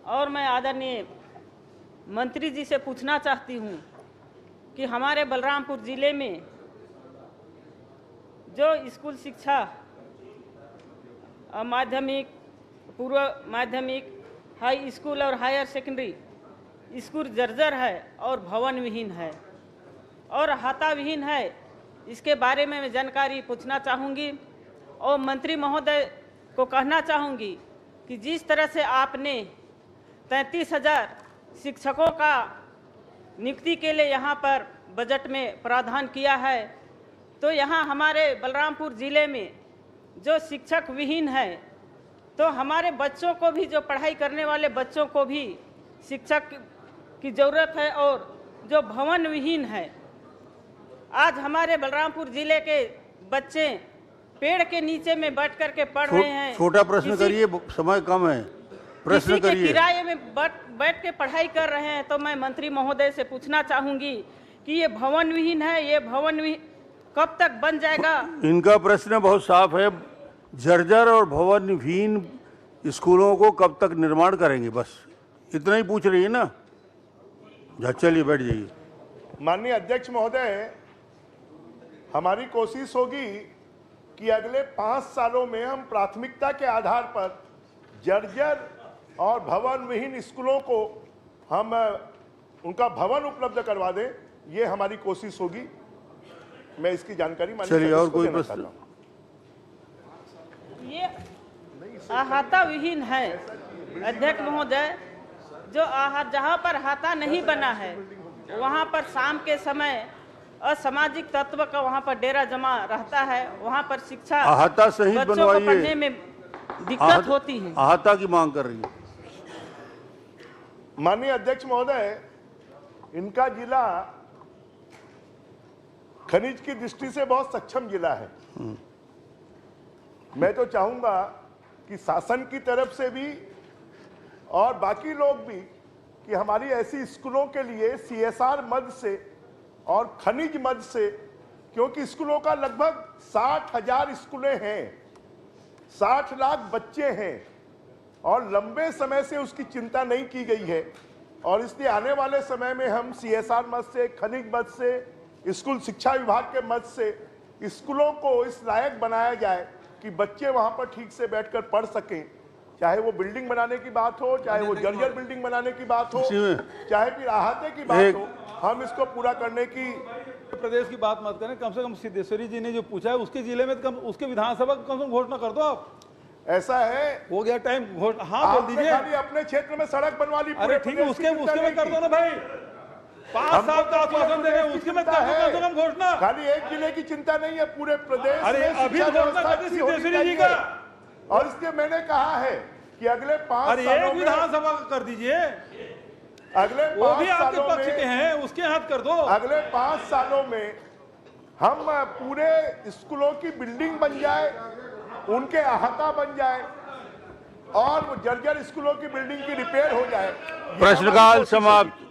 और मैं आदरणीय मंत्री जी से पूछना चाहती हूँ कि हमारे बलरामपुर ज़िले में जो स्कूल शिक्षा माध्यमिक, पूर्व माध्यमिक, हाई स्कूल और हायर सेकेंडरी स्कूल जर्जर है और भवन विहीन है और अहाता विहीन है, इसके बारे में मैं जानकारी पूछना चाहूँगी और मंत्री महोदय को कहना चाहूँगी कि जिस तरह से आपने 33,000 शिक्षकों का नियुक्ति के लिए यहाँ पर बजट में प्रावधान किया है, तो यहाँ हमारे बलरामपुर ज़िले में जो शिक्षक विहीन है, तो हमारे बच्चों को भी, जो पढ़ाई करने वाले बच्चों को भी शिक्षक की ज़रूरत है और जो भवन विहीन है। आज हमारे बलरामपुर ज़िले के बच्चे पेड़ के नीचे में बैठ कर के पढ़ रहे हैं। छोटा प्रश्न करिए, समय कम है, प्रश्न करिए। किराए में बैठ के पढ़ाई कर रहे हैं, तो मैं मंत्री महोदय से पूछना चाहूंगी कि ये भवन विहीन है, ये भवन कब तक बन जाएगा? इनका प्रश्न बहुत साफ है, जर्जर और भवन विहीन स्कूलों को कब तक निर्माण करेंगे, बस इतना ही पूछ रही है ना। चलिए, बैठ जाइए। माननीय अध्यक्ष महोदय, हमारी कोशिश होगी कि अगले 5 सालों में हम प्राथमिकता के आधार पर जर्जर और भवन विहीन स्कूलों को हम उनका भवन उपलब्ध करवा दें, ये हमारी कोशिश होगी। मैं इसकी जानकारी चलिए, और कोई प्रश्न? ये अहाता विहीन है अध्यक्ष महोदय, जो जहाँ पर अहाता नहीं बना है वहाँ पर शाम के समय असामाजिक तत्व का वहाँ पर डेरा जमा रहता है, वहाँ पर शिक्षा अहाता सही बच्चों को बनवाइए, पढ़ने में दिक्कत होती है। अहाता की मांग कर रही है। माननीय अध्यक्ष महोदय, इनका जिला खनिज की दृष्टि से बहुत सक्षम जिला है। मैं तो चाहूंगा कि शासन की तरफ से भी और बाकी लोग भी कि हमारी ऐसी स्कूलों के लिए CSR मद से और खनिज मद से, क्योंकि स्कूलों का लगभग 60,000 स्कूलें हैं, 60 लाख बच्चे हैं और लंबे समय से उसकी चिंता नहीं की गई है, और इसलिए आने वाले समय में हम CSR मद से, खनिज मद से, स्कूल शिक्षा विभाग के मद से स्कूलों को इस लायक बनाया जाए कि बच्चे वहां पर ठीक से बैठकर पढ़ सकें। चाहे वो बिल्डिंग बनाने की बात हो, चाहे वो जर्जर बिल्डिंग बनाने की बात हो, चाहे फिर अहाते की बात हो, हम इसको पूरा करने की। प्रदेश की बात मत करें, कम से कम सिद्धेश्वरी जी ने जो पूछा है उसके जिले में कम, उसके विधानसभा कम से कम घोषणा कर दो आप। ऐसा है, हो गया टाइम। हाँ, बोल दीजिए। अपने क्षेत्र में सड़क बनवा ली। अरे ठीक है, उसके में कर दो ना भाई। 5 साल का आश्वासन दे रहे हैं, उसके में कर दो कम से कम घोषणा। खाली एक जिले की चिंता नहीं है, पूरे प्रदेश। अरे अभी घोषणा कर दी सिद्धेश्वरी जी का, और इसलिए मैंने कहा है कि अगले 5 सालों में विधानसभा कर दीजिए। अगले वो भी आपके पक्ष के हैं, उसके हाथ कर दो। अगले 5 सालों में हम पूरे स्कूलों की बिल्डिंग बन जाए, उनके अहाता बन जाए और जर्जर स्कूलों की बिल्डिंग की रिपेयर हो जाए। प्रश्नकाल समाप्त।